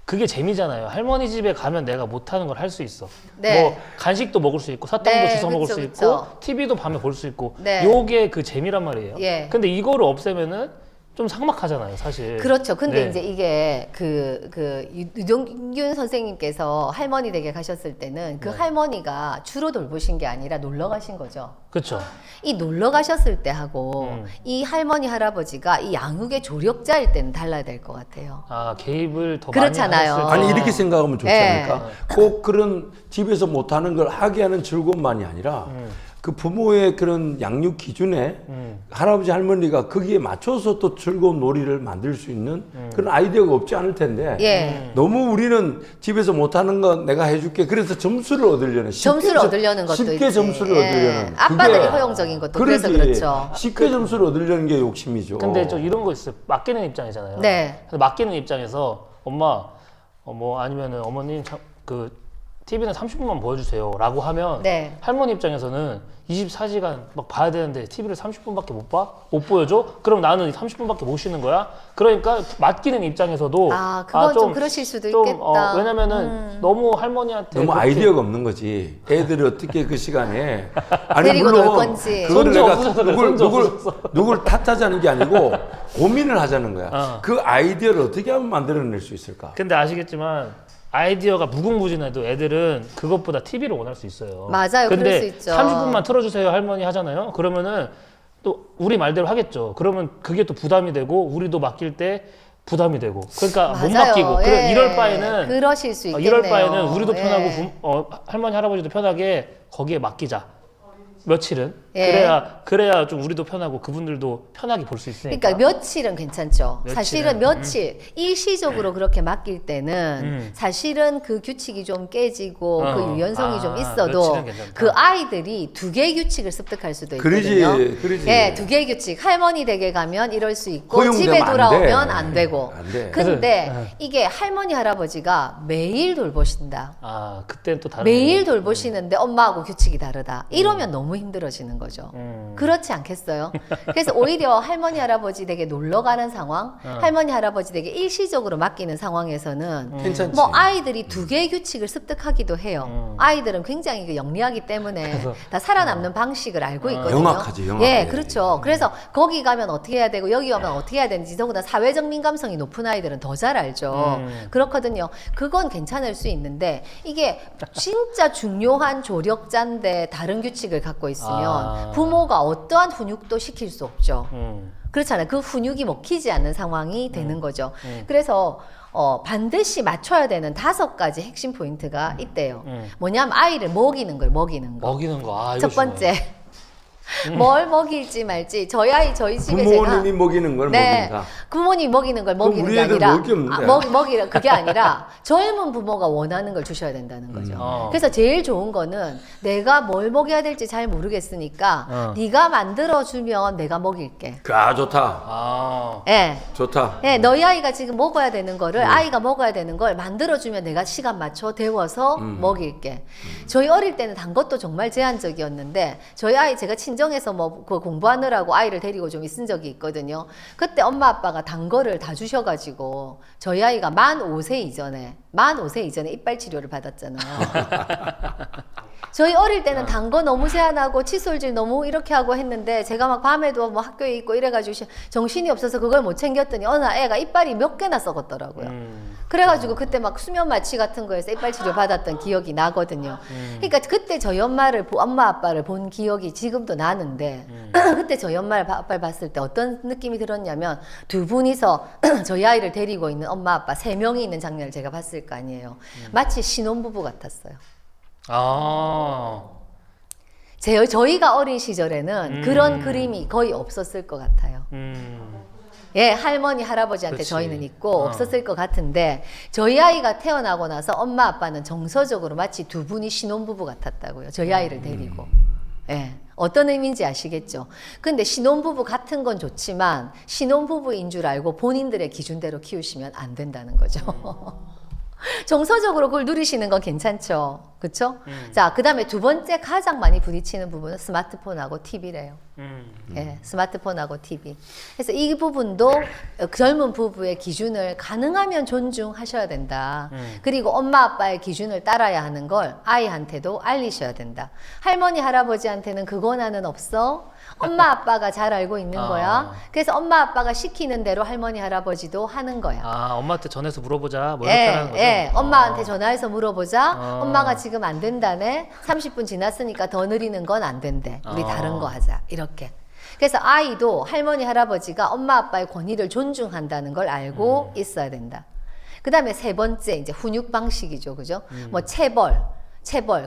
그게 재미잖아요. 할머니 집에 가면 내가 못하는 걸 할 수 있어. 네. 뭐 간식도 먹을 수 있고 사탕도 네, 주워 먹을 그쵸, 수 그쵸. 있고 TV도 밤에 볼 수 있고 네. 요게 그 재미란 말이에요. 예. 근데 이거를 없애면은 좀 삭막하잖아요, 사실. 그렇죠. 근데 네. 이제 이게 유동균 선생님께서 할머니 댁에 가셨을 때는 그 네. 할머니가 주로 돌보신 게 아니라 놀러 가신 거죠. 그렇죠. 이 놀러 가셨을 때 하고 이 할머니 할아버지가 이 양육의 조력자일 때는 달라야 될 것 같아요. 개입을 더 그렇잖아요. 많이 하셨을 아니 때. 이렇게 생각하면 좋지 네. 않을까? 꼭 그런 집에서 못하는 걸 하게 하는 즐거움만이 아니라 그 부모의 그런 양육 기준에 할아버지 할머니가 거기에 맞춰서 또 즐거운 놀이를 만들 수 있는 그런 아이디어가 없지 않을 텐데 예. 너무 우리는 집에서 못하는 거 내가 해줄게 그래서 점수를 얻으려는 점수를 얻으려는 것도 쉽게 있지. 점수를 예. 얻으려는 아빠들이 그게- 허용적인 것도 그러지. 그래서 그렇죠. 쉽게 점수를 얻으려는 게 욕심이죠. 근데 저 이런 거 있어요. 맡기는 입장이잖아요. 네. 근데 맡기는 입장에서 엄마, 뭐 아니면은 어머님 그 TV는 30분만 보여주세요라고 하면 네. 할머니 입장에서는 24시간 막 봐야 되는데 TV를 30분밖에 못 봐? 못 보여줘? 그럼 나는 30분밖에 못 쉬는 거야? 그러니까 맡기는 입장에서도 그건 좀 그러실 수도 있겠다. 왜냐면은 너무 할머니한테 너무 그렇게 아이디어가 없는 거지. 애들이 어떻게 그 시간에 데리고 놀 건지. 그거를 손주 내가 없어서 그래, 손주 누굴 탓하자는 게 아니고 고민을 하자는 거야. 어. 그 아이디어를 어떻게 하면 만들어낼 수 있을까? 근데 아시겠지만 아이디어가 무궁무진해도 애들은 그것보다 TV를 원할 수 있어요. 맞아요. 그럴 근데 수 있죠. 30분만 틀어주세요 할머니 하잖아요. 그러면은 또 우리 말대로 하겠죠. 그러면 그게 또 부담이 되고 우리도 맡길 때 부담이 되고 그러니까 못 맞아요. 맡기고 예. 이럴 바에는 그러실 수 있겠네요. 이럴 바에는 우리도 예. 편하고 할머니 할아버지도 편하게 거기에 맡기자. 며칠은 예. 그래야 좀 우리도 편하고 그분들도 편하게 볼 수 있으니까. 그러니까 며칠은 괜찮죠. 며칠은, 사실은 며칠 일시적으로 그렇게 맡길 때는 사실은 그 규칙이 좀 깨지고 그 유연성이 좀 있어도 며칠은 괜찮다. 그 아이들이 2개의 규칙을 습득할 수도 그러지, 있거든요. 그러지. 예, 2개의 규칙. 할머니 댁에 가면 이럴 수 있고 허용되면 집에 안 돌아오면 돼. 안 되고. 안 돼. 근데 그래서, 이게 할머니 할아버지가 매일 돌보신다. 그때는 또 다른. 매일 돌보시는데 엄마하고 규칙이 다르다. 이러면 너무 힘들어지는 거죠. 그렇지 않겠어요? 그래서 오히려 할머니 할아버지 댁에 놀러 가는 상황, 할머니 할아버지 댁에 일시적으로 맡기는 상황에서는 괜찮지. 뭐 아이들이 2개의 규칙을 습득하기도 해요. 아이들은 굉장히 그 영리하기 때문에 다 살아남는 방식을 알고 있거든요. 영악하지, 영악해. 예, 그렇죠. 그래서 거기 가면 어떻게 해야 되고 여기 가면 어떻게 해야 되는지 더구나 사회적 민감성이 높은 아이들은 더 잘 알죠. 그렇거든요. 그건 괜찮을 수 있는데 이게 진짜 중요한 조력자인데 다른 규칙을 갖고 있으면 부모가 어떠한 훈육도 시킬 수 없죠. 그렇잖아요. 그 훈육이 먹히지 않는 상황이 되는 거죠. 그래서 반드시 맞춰야 되는 5가지 핵심 포인트가 있대요. 뭐냐면 아이를 먹이는 거. 먹이는 거. 이거 첫 번째. 뭘 먹일지 말지. 저희 집에 부모님이 제가 먹이는 걸 네, 먹인다. 부모님이 먹이는 걸 먹이는 우리 게 애들 아니라 먹을 게 없는데. 먹이라 그게 아니라 젊은 부모가 원하는 걸 주셔야 된다는 거죠. 그래서 제일 좋은 거는 내가 뭘 먹여야 될지 잘 모르겠으니까 네가 만들어 주면 내가 먹일게. 아, 좋다. 아. 예. 좋다. 예, 너희 아이가 지금 먹어야 되는 거를 아이가 먹어야 되는 걸 만들어주면 내가 시간 맞춰 데워서 먹일게. 저희 어릴 때는 단 것도 정말 제한적이었는데 저희 아이 제가 친정에서 뭐 그 공부하느라고 아이를 데리고 좀 있은 적이 있거든요. 그때 엄마 아빠가 단 거를 다 주셔가지고 저희 아이가 만 5세 이전에 이빨 치료를 받았잖아요. 저희 어릴 때는 단 거 너무 제한하고 칫솔질 너무 이렇게 하고 했는데 제가 막 밤에도 뭐 학교에 있고 이래가지고 정신이 없어서 그걸 못 챙겼더니 어느 날 애가 이빨이 몇 개나 썩었더라고요. 그래가지고 그때 막 수면 마취 같은 거에서 이빨 치료 받았던 기억이 나거든요. 그러니까 그때 저희 엄마 아빠를 본 기억이 지금도 나는데 그때 저희 아빠를 봤을 때 어떤 느낌이 들었냐면 두 분이서 저희 아이를 데리고 있는 엄마 아빠 세 명이 있는 장면을 제가 봤을 거 아니에요. 마치 신혼부부 같았어요. 아. 저희가 어린 시절에는 그런 그림이 거의 없었을 것 같아요. 예, 할머니, 할아버지한테 그치. 저희는 있고 없었을 것 같은데 저희 아이가 태어나고 나서 엄마 아빠는 정서적으로 마치 두 분이 신혼부부 같았다고요. 저희 아이를 데리고. 예, 어떤 의미인지 아시겠죠? 근데 신혼부부 같은 건 좋지만 신혼부부인 줄 알고 본인들의 기준대로 키우시면 안 된다는 거죠. 정서적으로 그걸 누리시는 건 괜찮죠. 그쵸? 자, 그 다음에 두 번째 가장 많이 부딪히는 부분은 스마트폰하고 TV래요. 예, 스마트폰하고 TV. 그래서 이 부분도 젊은 부부의 기준을 가능하면 존중하셔야 된다. 그리고 엄마 아빠의 기준을 따라야 하는 걸 아이한테도 알리셔야 된다. 할머니, 할아버지한테는 그거 나는 없어. 엄마 아빠가 잘 알고 있는 거야. 그래서 엄마 아빠가 시키는 대로 할머니, 할아버지도 하는 거야. 아, 엄마한테 전해서 물어보자. 뭐 이렇게 하는 거죠. 예, 엄마한테 전화해서 물어보자. 엄마가 지금 안 된다네. 30분 지났으니까 더 느리는 건 안 된대. 우리 다른 거 하자. 이렇게. 그래서 아이도 할머니, 할아버지가 엄마 아빠의 권위를 존중한다는 걸 알고 있어야 된다. 그 다음에 세 번째, 이제 훈육 방식이죠. 그죠? 뭐 체벌,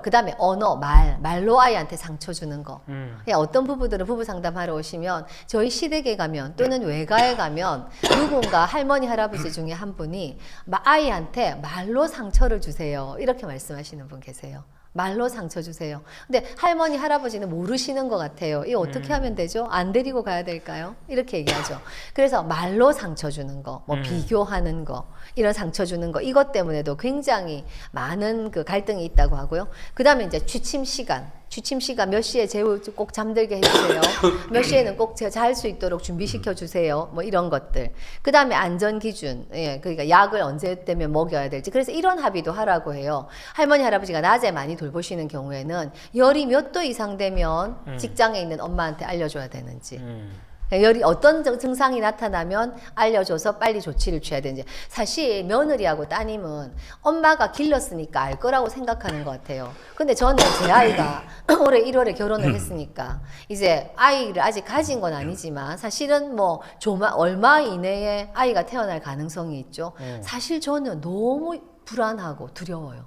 그 다음에 언어, 말로 아이한테 상처 주는 거. 어떤 부부들은 부부 상담하러 오시면 저희 시댁에 가면 또는 외가에 가면 누군가 할머니, 할아버지 중에 한 분이 아이한테 말로 상처를 주세요. 이렇게 말씀하시는 분 계세요. 말로 상처 주세요. 근데 할머니, 할아버지는 모르시는 것 같아요. 이거 어떻게 하면 되죠? 안 데리고 가야 될까요? 이렇게 얘기하죠. 그래서 말로 상처 주는 거, 뭐 비교하는 거, 이런 상처 주는 거, 이것 때문에도 굉장히 많은 그 갈등이 있다고 하고요. 그 다음에 이제 취침 시간 몇 시에 꼭 잠들게 해주세요. 몇 시에는 꼭 잘 수 있도록 준비시켜 주세요. 뭐 이런 것들. 그 다음에 안전 기준, 예, 그러니까 약을 언제 때면 먹여야 될지. 그래서 이런 합의도 하라고 해요. 할머니, 할아버지가 낮에 많이 돌보시는 경우에는 열이 몇 도 이상 되면 직장에 있는 엄마한테 알려줘야 되는지. 열이 어떤 증상이 나타나면 알려줘서 빨리 조치를 취해야 되는지. 사실 며느리하고 따님은 엄마가 길렀으니까 알 거라고 생각하는 것 같아요. 근데 저는 제 아이가 올해 1월에 결혼을 했으니까 이제 아이를 아직 가진 건 아니지만 사실은 뭐 얼마 이내에 아이가 태어날 가능성이 있죠. 사실 저는 너무 불안하고 두려워요.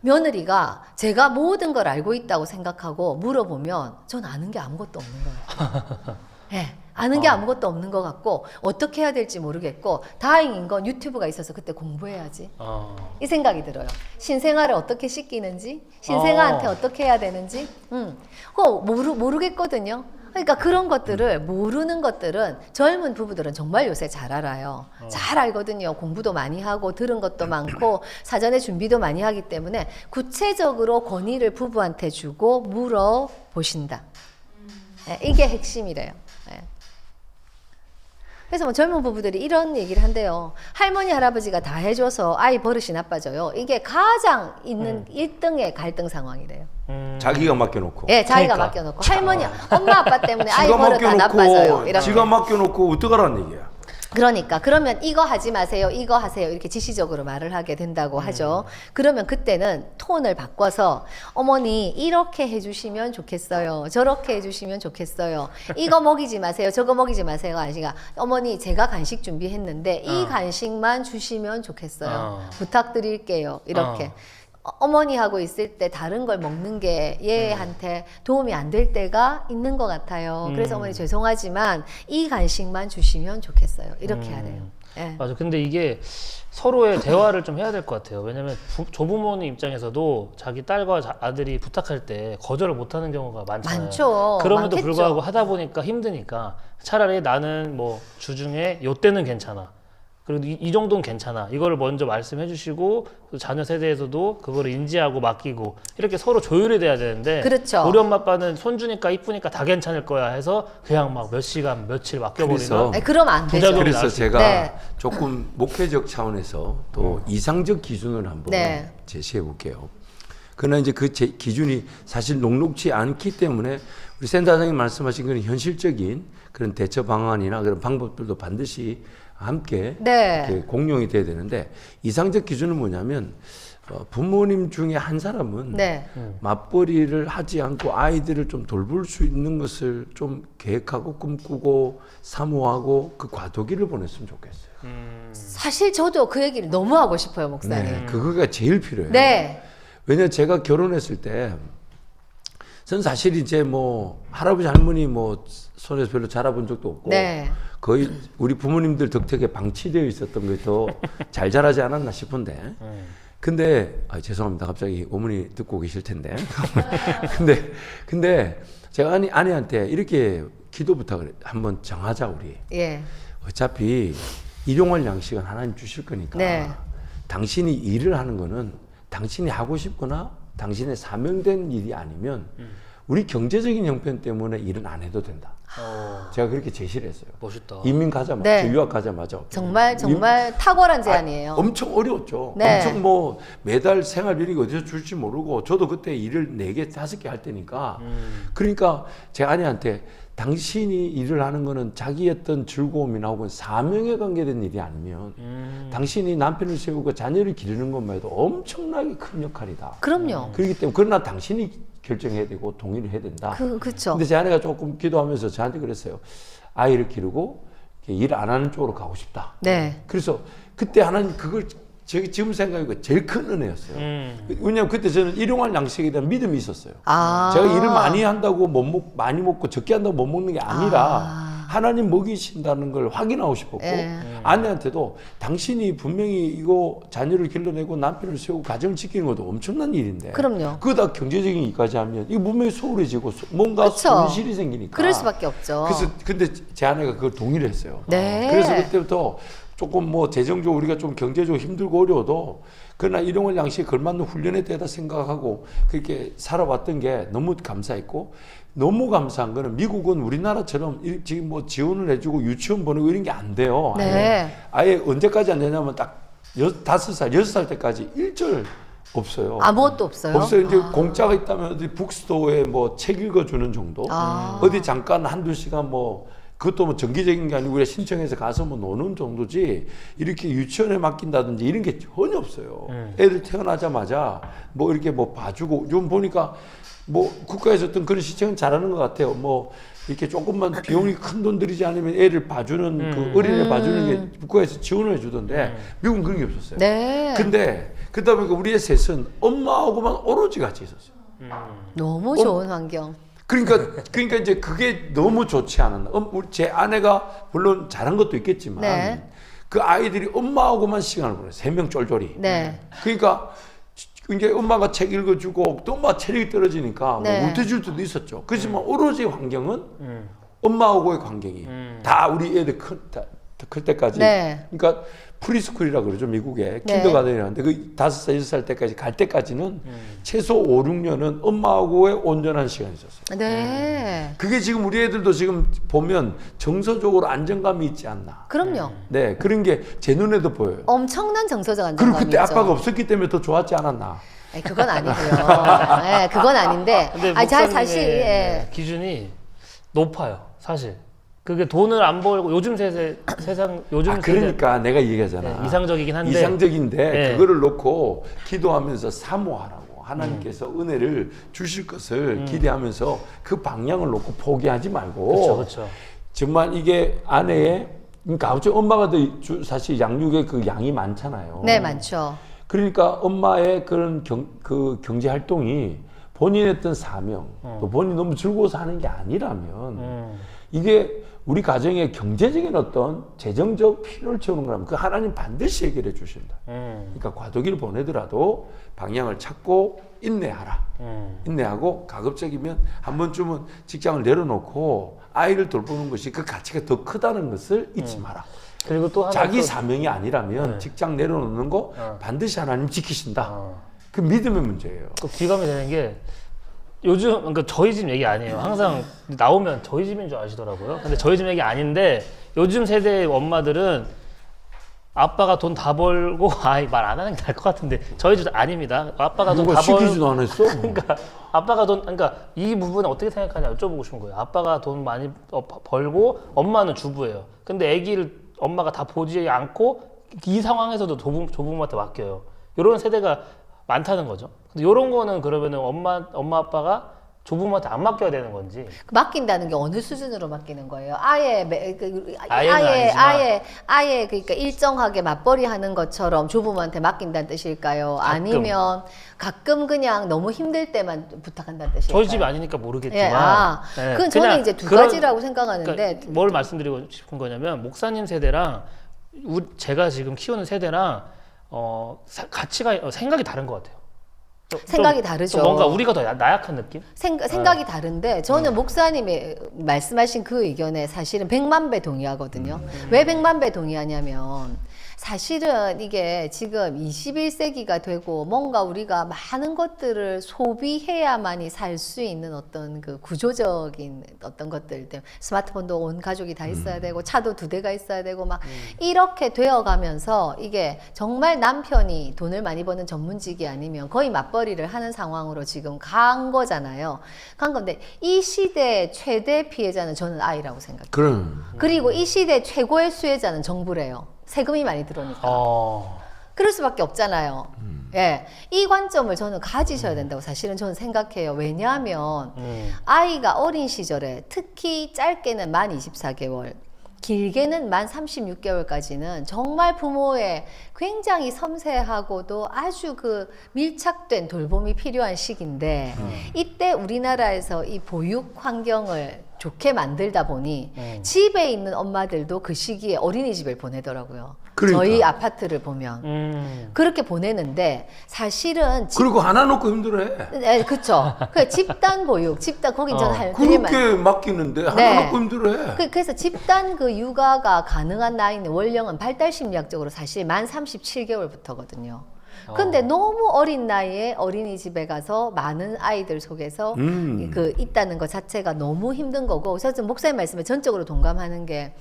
며느리가 제가 모든 걸 알고 있다고 생각하고 물어보면 전 아는 게 아무것도 없는 거예요. 네, 아는 게 아무것도 없는 것 같고 어떻게 해야 될지 모르겠고 다행인 건 유튜브가 있어서 그때 공부해야지 이 생각이 들어요. 신생아를 어떻게 씻기는지 신생아한테 어떻게 해야 되는지 모르겠거든요. 그러니까 그런 것들을 모르는 것들은 젊은 부부들은 정말 요새 잘 알아요. 잘 알거든요. 공부도 많이 하고 들은 것도 많고 사전에 준비도 많이 하기 때문에 구체적으로 권위를 부부한테 주고 물어보신다. 네, 이게 핵심이래요. 네. 그래서 뭐 젊은 부부들이 이런 얘기를 한대요. 할머니, 할아버지가 다 해줘서 아이 버릇이 나빠져요. 이게 가장 있는 1등의 갈등 상황이래요. 자기가 맡겨놓고. 예, 자기가 그러니까. 맡겨놓고 할머니, 엄마, 아빠 때문에 아이 지가 버릇 다 나빠져요. 이렇게. 지가 맡겨놓고 어떡하라는 얘기야. 그러니까 그러면 이거 하지 마세요, 이거 하세요 이렇게 지시적으로 말을 하게 된다고 하죠. 그러면 그때는 톤을 바꿔서 어머니 이렇게 해주시면 좋겠어요, 저렇게 해주시면 좋겠어요, 이거 먹이지 마세요, 저거 먹이지 마세요. 아시가 어머니 제가 간식 준비했는데 이 간식만 주시면 좋겠어요. 부탁드릴게요. 이렇게 어머니하고 있을 때 다른 걸 먹는 게 얘한테 도움이 안 될 때가 있는 것 같아요. 그래서 어머니 죄송하지만 이 간식만 주시면 좋겠어요. 이렇게 해야 돼요. 예. 맞아. 근데 이게 서로의 대화를 좀 해야 될 것 같아요. 왜냐면 조부모님 입장에서도 자기 딸과 아들이 부탁할 때 거절을 못하는 경우가 많잖아요. 많죠. 그럼에도 많겠죠. 불구하고 하다 보니까 힘드니까 차라리 나는 뭐 주중에 요때는 괜찮아. 그리고 이 정도는 괜찮아. 이거를 먼저 말씀해 주시고 자녀 세대에서도 그거를 인지하고 맡기고 이렇게 서로 조율이 돼야 되는데 그렇죠. 우리 엄마 아빠는 손주니까 이쁘니까 다 괜찮을 거야 해서 그냥 막 몇 시간 며칠 맡겨버리면 그래서 아니, 그러면 안 되죠. 부작용이 그래서 나을 수 제가 네. 조금 목회적 차원에서 또 이상적 기준을 한번 네. 제시해 볼게요. 그러나 이제 그 기준이 사실 녹록치 않기 때문에 우리 센터장님 말씀하신 그런 현실적인 그런 대처 방안이나 그런 방법들도 반드시 함께 네. 이렇게 공용이 돼야 되는데 이상적 기준은 뭐냐면 부모님 중에 한 사람은 네. 맞벌이를 하지 않고 아이들을 좀 돌볼 수 있는 것을 좀 계획하고 꿈꾸고 사모하고 그 과도기를 보냈으면 좋겠어요. 사실 저도 그 얘기를 너무 하고 싶어요, 목사님. 네, 그거가 제일 필요해요. 네. 왜냐 제가 결혼했을 때 저는 사실 이제 뭐 할아버지 할머니 뭐 손에서 별로 자라본 적도 없고 네. 거의 우리 부모님들 덕택에 방치되어 있었던 것도 잘 자라지 않았나 싶은데 근데 죄송합니다 갑자기 어머니 듣고 계실 텐데 근데 제가 아내한테 이렇게 기도 부탁을 한번 정하자 우리 예. 어차피 일용할 양식은 하나님 주실 거니까 네. 당신이 일을 하는 거는 당신이 하고 싶거나 당신의 사명된 일이 아니면 우리 경제적인 형편 때문에 일은 안 해도 된다. 제가 그렇게 제시를 했어요. 멋있다. 이민 가자마자, 네. 유학 가자마자. 정말 탁월한 제안이에요. 엄청 어려웠죠. 네. 엄청 뭐 매달 생활비가 어디서 줄지 모르고 저도 그때 일을 4개, 5개 할 때니까 그러니까 제 아내한테 당신이 일을 하는 거는 자기 어떤 즐거움이나 혹은 사명에 관계된 일이 아니면 당신이 남편을 세우고 자녀를 기르는 것만 해도 엄청나게 큰 역할이다. 그럼요. 그렇기 때문에 그러나 당신이 결정해야 되고 동의를 해야 된다. 그렇죠. 근데 제 아내가 조금 기도하면서 저한테 그랬어요. 아이를 기르고 일 안 하는 쪽으로 가고 싶다. 네. 그래서 그때 하나님 그걸 지금 생각해보니까 제일 큰 은혜였어요. 왜냐하면 그때 저는 일용할 양식에 대한 믿음이 있었어요. 아. 제가 일을 많이 한다고 많이 먹고 적게 한다고 못 먹는 게 아니라 하나님 먹이신다는 걸 확인하고 싶었고 아내한테도 당신이 분명히 이거 자녀를 길러내고 남편을 세우고 가정을 지키는 것도 엄청난 일인데 그럼요. 그거 다 경제적인 일까지 하면 이거 분명히 소홀해지고 뭔가 그쵸. 손실이 생기니까 그럴 수밖에 없죠. 그래서 근데 제 아내가 그걸 동의를 했어요. 네. 그래서 그때부터 조금 뭐 재정적으로 우리가 좀 경제적으로 힘들고 어려워도 그러나 일용할 양식에 걸맞는 훈련에 대하다 생각하고 그렇게 살아왔던 게 너무 감사했고 너무 감사한 거는 미국은 우리나라처럼 지금 뭐 지원을 해주고 유치원 보내고 이런 게 안 돼요. 네. 아예 언제까지 안 되냐면 딱 5살, 6살 때까지 일절 없어요. 아무것도 없어요? 없어요. 이제 공짜가 있다면 어디 북스토어에 뭐 책 읽어주는 정도? 어디 잠깐 한두 시간 뭐 그것도 뭐 정기적인 게 아니고 우리가 신청해서 가서 뭐 노는 정도지 이렇게 유치원에 맡긴다든지 이런 게 전혀 없어요. 애들 태어나자마자 뭐 이렇게 뭐 봐주고 좀 보니까 뭐 국가에서 어떤 그런 시청은 잘하는 것 같아요. 뭐 이렇게 조금만 비용이 큰 돈 들이지 않으면 애를 봐주는 그 어린애 봐주는 게 국가에서 지원을 해주던데 미국은 그런 게 없었어요. 네. 근데 그러다 보니까 우리의 셋은 엄마하고만 오로지 같이 있었어요. 너무 좋은 환경. 그러니까 이제 그게 너무 좋지 않았나. 우리 제 아내가 물론 잘한 것도 있겠지만 네. 그 아이들이 엄마하고만 시간을 보내. 3명 쫄쫄이. 네. 그러니까 이제 엄마가 책 읽어주고 또 엄마 체력이 떨어지니까 네. 뭐 못해줄 때도 있었죠. 그렇지만 오로지 환경은 엄마하고의 관계이 다 우리 애들 클 때까지. 네. 그러니까 프리스쿨이라고 그러죠 미국에 네. 킨더가든이라는데 그 5살, 6살 때까지 갈 때까지는 최소 5, 6년은 엄마하고의 온전한 시간이 있었어요. 네. 그게 지금 우리 애들도 지금 보면 정서적으로 안정감이 있지 않나. 그럼요. 네, 그런 게 제 눈에도 보여요. 엄청난 정서적 그리고 안정감이 그때 있죠. 아빠가 없었기 때문에 더 좋았지 않았나. 아니, 그건 아니고요. 네, 그건 아닌데. 근데 아니, 목사님의 사실 예. 기준이 높아요. 사실 그게 돈을 안 벌고 요즘 세상 요즘 그러니까 내가 얘기하잖아. 네, 이상적이긴 한데 이상적인데 네. 그거를 놓고 기도하면서 사모하라고 하나님께서 은혜를 주실 것을 기대하면서 그 방향을 놓고 포기하지 말고 그렇죠. 정말 이게 아내의 그러니까 아버지 엄마가 더 사실 양육의 그 양이 많잖아요. 네, 많죠. 그러니까 엄마의 그런 그 경제 활동이 본인의 어떤 사명, 또 본인이 너무 즐거워서 하는 게 아니라면 이게 우리 가정의 경제적인 어떤 재정적 필요를 채우는 거라면 그 하나님 반드시 해결해 주신다. 그러니까 과도기를 보내더라도 방향을 찾고 인내하라. 인내하고 가급적이면 한 번쯤은 직장을 내려놓고 아이를 돌보는 것이 그 가치가 더 크다는 것을 잊지 마라. 그리고 또 하나 자기 또- 사명이 아니라면 네. 직장 내려놓는 거 반드시 하나님 지키신다. 그 믿음의 문제예요. 또 기감이 되는 게 요즘 그러니까 저희 집 얘기 아니에요. 항상 나오면 저희 집인 줄 아시더라고요. 근데 저희 집 얘기 아닌데 요즘 세대의 엄마들은 아빠가 돈 다 벌고 아이 말 안 하는 게 나을 것 같은데 저희 집 아닙니다. 아빠가 돈 누가 다 벌고 시키지도 않았어. 그러니까 아빠가 돈 그러니까 이 부분은 어떻게 생각하냐 여쭤보고 싶은 거예요. 아빠가 돈 많이 벌고 엄마는 주부예요. 근데 아기를 엄마가 다 보지 않고 이 상황에서도 조부모한테 맡겨요. 이런 세대가 많다는 거죠. 근데 이런 거는 그러면은 엄마 아빠가 조부모한테 안 맡겨야 되는 건지. 맡긴다는 게 어느 수준으로 맡기는 거예요? 아예 아예는 아니지만. 아예 그러니까 일정하게 맞벌이 하는 것처럼 조부모한테 맡긴다는 뜻일까요? 가끔. 아니면 가끔 그냥 너무 힘들 때만 부탁한다는 뜻일까요? 저희 집이 아니니까 모르겠지만. 예, 네, 그건 저는 그냥 이제 두 그런- 가지라고 생각하는데 그러니까 뭘 말씀드리고 싶은 거냐면 목사님 세대랑 제가 지금 키우는 세대랑 가치가 생각이 다른 것 같아요. 생각이 다르죠. 뭔가 우리가 더 나약한 느낌? 생각이 다른데 저는 목사님이 말씀하신 그 의견에 사실은 100만 배 동의하거든요. 왜 100만 배 동의하냐면 사실은 이게 지금 21세기가 되고 뭔가 우리가 많은 것들을 소비해야만이 살 수 있는 어떤 그 구조적인 어떤 것들 때문에 스마트폰도 온 가족이 다 있어야 되고 차도 2대가 있어야 되고 막 이렇게 되어 가면서 이게 정말 남편이 돈을 많이 버는 전문직이 아니면 거의 맞벌이를 하는 상황으로 지금 간 거잖아요. 간 건데 이 시대의 최대 피해자는 저는 아이라고 생각해요. 그럼 그리고 이 시대 최고의 수혜자는 정부래요. 세금이 많이 들어오니까. 그럴 수밖에 없잖아요. 예. 이 관점을 저는 가지셔야 된다고 사실은 저는 생각해요. 왜냐하면 아이가 어린 시절에 특히 짧게는 만 24개월, 길게는 만 36개월까지는 정말 부모의 굉장히 섬세하고도 아주 그 밀착된 돌봄이 필요한 시기인데 이때 우리나라에서 이 보육 환경을 좋게 만들다 보니 집에 있는 엄마들도 그 시기에 어린이집을 보내더라고요. 그러니까. 저희 아파트를 보면 그렇게 보내는데 사실은 그리고 하나 놓고 힘들어해. 네, 그쵸. 그 집단 보육, 거긴 저는 할 드릴만. 그렇게 맡기는데 하나 네. 놓고 힘들어해. 그래서 집단 그 육아가 가능한 나이는 원령은 발달 심리학적으로 사실 만 37개월부터거든요. 근데 너무 어린 나이에 어린이집에 가서 많은 아이들 속에서 그 있다는 것 자체가 너무 힘든 거고, 그래서 목사님 말씀에 전적으로 동감하는 게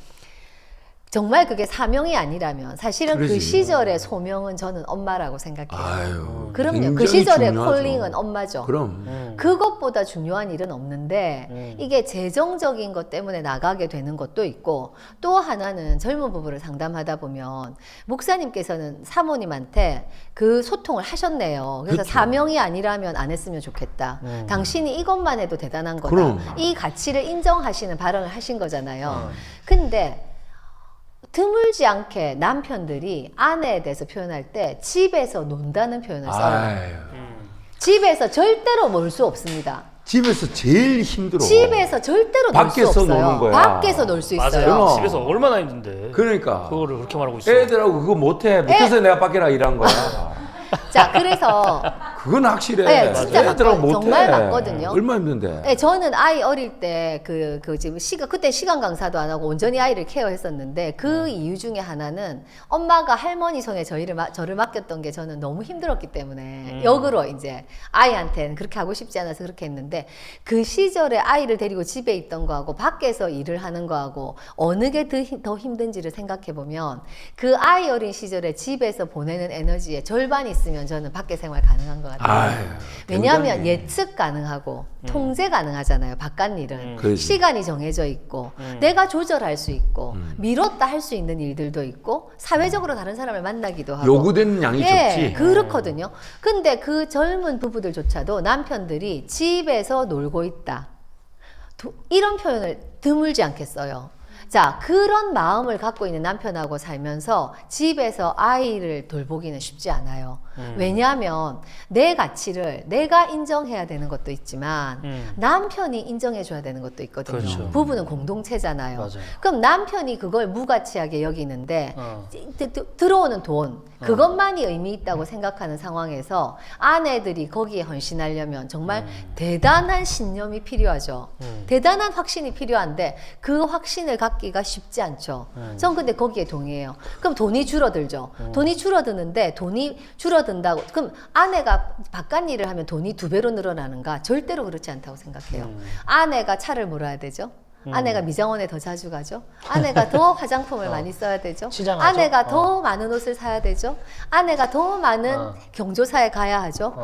정말 그게 사명이 아니라면 사실은 그 그러지. 시절의 소명은 저는 엄마라고 생각해요. 아유, 그럼요. 그 굉장히 시절의 중요하죠. 콜링은 엄마죠. 그럼. 그것보다 중요한 일은 없는데 이게 재정적인 것 때문에 나가게 되는 것도 있고, 또 하나는 젊은 부부를 상담하다 보면 목사님께서는 사모님한테 그 소통을 하셨네요. 그래서 그렇죠. 사명이 아니라면 안 했으면 좋겠다. 당신이 이것만 해도 대단한 거다. 그럼. 이 가치를 인정하시는 발언을 하신 거잖아요. 근데 드물지 않게 남편들이 아내에 대해서 표현할 때 집에서 논다는 표현을 써요. 아유, 집에서 절대로 놀 수 없습니다. 집에서 제일 힘들어. 집에서 절대로 놀 수 밖에서 없어요. 노는 거야. 밖에서 놀 수 있어요. 맞아요. 그럼. 집에서 얼마나 힘든데. 그러니까 그거를 그렇게 말하고 있어요. 애들하고 그거 못해. 못해서 내가 밖에라 일한 거야. 자, 그래서 그건 확실해. 네, 진짜 애들하고 못해. 정말 맞거든요. 얼마 힘든데. 네, 저는 아이 어릴 때 지금 그때 시간 강사도 안 하고 온전히 아이를 케어했었는데 그 이유 중에 하나는 엄마가 할머니 손에 저를 맡겼던 게 저는 너무 힘들었기 때문에 역으로 이제 아이한테는 그렇게 하고 싶지 않아서 그렇게 했는데, 그 시절에 아이를 데리고 집에 있던 거하고 밖에서 일을 하는 거하고 어느 게 더 힘든지를 생각해 보면 그 아이 어린 시절에 집에서 보내는 에너지의 절반이 있으면 저는 밖에 생활 가능한 것 같아요. 아유, 왜냐하면 굉장히. 예측 가능하고 통제 가능하잖아요. 바깥 일은 그렇지. 시간이 정해져 있고 내가 조절할 수 있고 미뤘다 할 수 있는 일들도 있고 사회적으로 다른 사람을 만나기도 하고 요구되는 양이 적지. 그렇거든요. 근데 그 젊은 부부들조차도 남편들이 집에서 놀고 있다, 이런 표현을 드물지 않게 써요. 자, 그런 마음을 갖고 있는 남편하고 살면서 집에서 아이를 돌보기는 쉽지 않아요. 왜냐하면 내 가치를 내가 인정해야 되는 것도 있지만 남편이 인정해줘야 되는 것도 있거든요. 그렇죠. 부부는 공동체잖아요. 맞아요. 그럼 남편이 그걸 무가치하게 여기는데 어. 들어오는 돈 그것만이 의미 있다고 생각하는 상황에서 아내들이 거기에 헌신하려면 정말 대단한 신념이 필요하죠. 대단한 확신이 필요한데 그 확신을 갖기가 쉽지 않죠. 전 근데 거기에 동의해요. 그럼 돈이 줄어들죠. 돈이 줄어드는데 돈이 줄어든다고 그럼 아내가 바깥 일을 하면 돈이 2배로 늘어나는가? 절대로 그렇지 않다고 생각해요. 아내가 차를 몰아야 되죠. 아내가 미장원에 더 자주 가죠. 아내가 더 화장품을 많이 써야 되죠. 시장하죠. 아내가 더 많은 옷을 사야 되죠. 아내가 더 많은 경조사에 가야 하죠.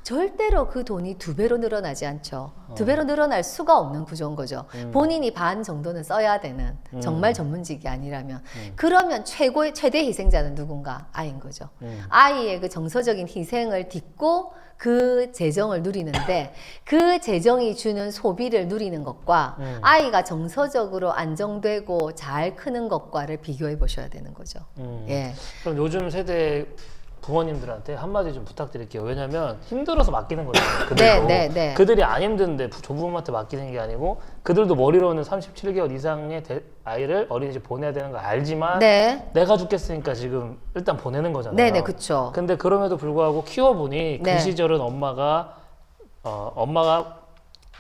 절대로 그 돈이 2배로 늘어나지 않죠. 2배로 늘어날 수가 없는 구조인 거죠. 본인이 반 정도는 써야 되는 정말 전문직이 아니라면 그러면 최대 희생자는 누군가? 아이인 거죠. 아이의 그 정서적인 희생을 딛고 그 재정을 누리는데 그 재정이 주는 소비를 누리는 것과 아이가 정서적으로 안정되고 잘 크는 것과를 비교해 보셔야 되는 거죠. 예. 그럼 요즘 세대 부모님들한테 한마디 좀 부탁드릴게요. 왜냐면 힘들어서 맡기는 거잖아요. 그들도. 네. 그들이 안 힘든데 조부모한테 맡기는 게 아니고 그들도 머리로는 37개월 이상의 아이를 어린이집 보내야 되는 걸 알지만 네. 내가 죽겠으니까 지금 일단 보내는 거잖아요. 네네, 그쵸. 근데 그럼에도 불구하고 키워보니 네. 그 시절은 엄마가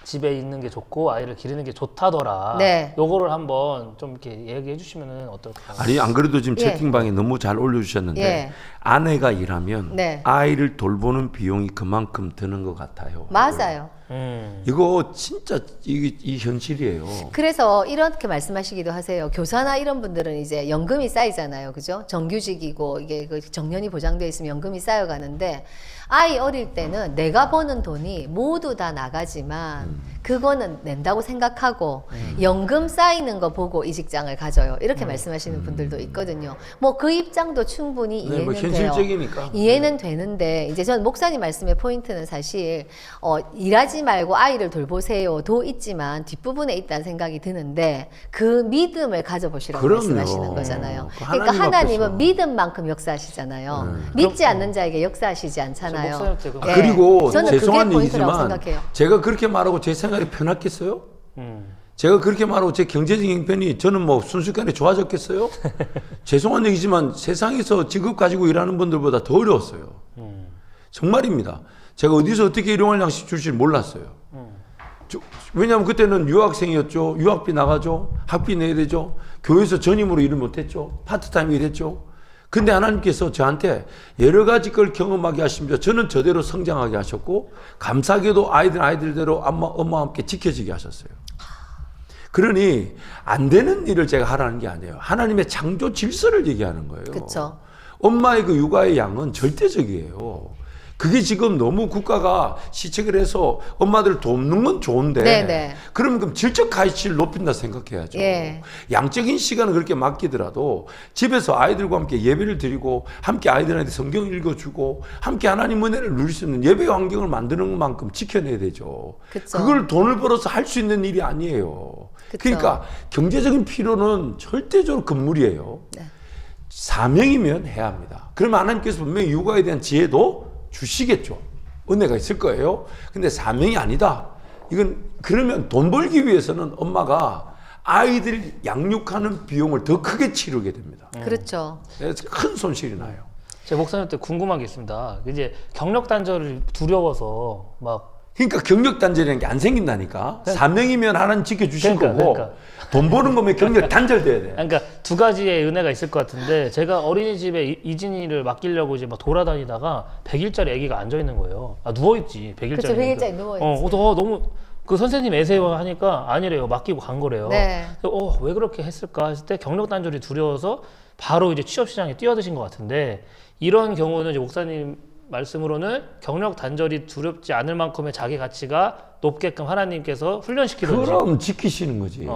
집에 있는 게 좋고 아이를 기르는 게 좋다더라. 네. 요거를 한번 좀 이렇게 얘기해 주시면 어떨까요? 아니 안 그래도 지금 예. 채팅방에 너무 잘 올려주셨는데 예. 아내가 일하면 네. 아이를 돌보는 비용이 그만큼 드는 것 같아요. 맞아요. 이거 진짜 이 현실이에요. 그래서 이렇게 말씀하시기도 하세요. 교사나 이런 분들은 이제 연금이 쌓이잖아요. 그죠? 정규직이고 이게 그 정년이 보장되어 있으면 연금이 쌓여가는데 아이 어릴 때는 내가 버는 돈이 모두 다 나가지만 그거는 낸다고 생각하고 연금 쌓이는 거 보고 이 직장을 가져요. 이렇게 말씀하시는 분들도 있거든요. 뭐 그 입장도 충분히 네, 이해는 뭐 돼요. 현실적이니까. 이해는 되는데 이제 전 목사님 말씀의 포인트는 사실 일하지 말고 아이를 돌보세요도 있지만 뒷부분에 있다는 생각이 드는데 그 믿음을 가져보시라고 그럼요. 말씀하시는 거잖아요. 그 그러니까 하나님 하나님은 앞에서. 믿음만큼 역사하시잖아요. 믿지 않는 자에게 역사하시지 않잖아요. 목사님한테 그럼- 예. 그리고 저는 죄송한 그게 포인트라고 얘기지만 생각해요. 제가 그렇게 말하고 제 생활이 편했겠어요? 제가 그렇게 말하고 제 경제적 형편이 저는 뭐 순식간에 좋아졌겠어요? 죄송한 얘기지만 세상에서 직업 가지고 일하는 분들보다 더 어려웠어요. 정말입니다. 제가 어디서 어떻게 일용할 양식 줄지 몰랐어요. 왜냐하면 그때는 유학생이었죠. 유학비 나가죠. 학비 내야 되죠. 교회에서 전임으로 일을 못했죠. 파트타임 일했죠. 근데 하나님께서 저한테 여러 가지 걸 경험하게 하시면서 저는 저대로 성장하게 하셨고 감사하게도 아이들대로 엄마와 함께 지켜지게 하셨어요. 그러니 안 되는 일을 제가 하라는 게 아니에요. 하나님의 창조 질서를 얘기하는 거예요. 그쵸. 엄마의 그 육아의 양은 절대적이에요. 그게 지금 너무 국가가 시책을 해서 엄마들을 돕는 건 좋은데 네네. 그럼 질적 가치를 높인다 생각해야죠. 예. 양적인 시간을 그렇게 맡기더라도 집에서 아이들과 함께 예배를 드리고 함께 아이들한테 성경 읽어주고 함께 하나님 은혜를 누릴 수 있는 예배 환경을 만드는 것만큼 지켜내야 되죠. 그쵸. 그걸 돈을 벌어서 할 수 있는 일이 아니에요. 그쵸. 그러니까 경제적인 필요는 절대적으로 금물이에요. 네. 사명이면 해야 합니다. 그러면 하나님께서 분명히 육아에 대한 지혜도 주시겠죠. 은혜가 있을 거예요. 근데 사명이 아니다. 이건 그러면 돈 벌기 위해서는 엄마가 아이들 양육하는 비용을 더 크게 치르게 됩니다. 그렇죠. 그래서 큰 손실이 나요. 제가 목사님한테 궁금한 게 있습니다. 이제 경력 단절을 두려워서 막 그러니까 경력 단절이라는 게 안 생긴다니까. 사명이면 하나님 지켜주실 거고 돈 버는 거면 경력 단절돼야 돼. 그러니까 두 가지의 은혜가 있을 것 같은데 제가 어린이집에 이진이를 맡기려고 이제 막 돌아다니다가 100일짜리 아기가 앉아 있는 거예요. 아 누워 있지 100일짜리. 그쵸, 100일짜리 누워있지. 너무 그 선생님 애세요 하니까 아니래요. 맡기고 간 거래요. 네. 그래서 왜 그렇게 했을까 했을 때 경력 단절이 두려워서 바로 이제 취업 시장에 뛰어드신 것 같은데 이런 경우는 이제 목사님 말씀으로는 경력 단절이 두렵지 않을 만큼의 자기 가치가 높게끔 하나님께서 훈련시키든지 그럼 지키시는 거지.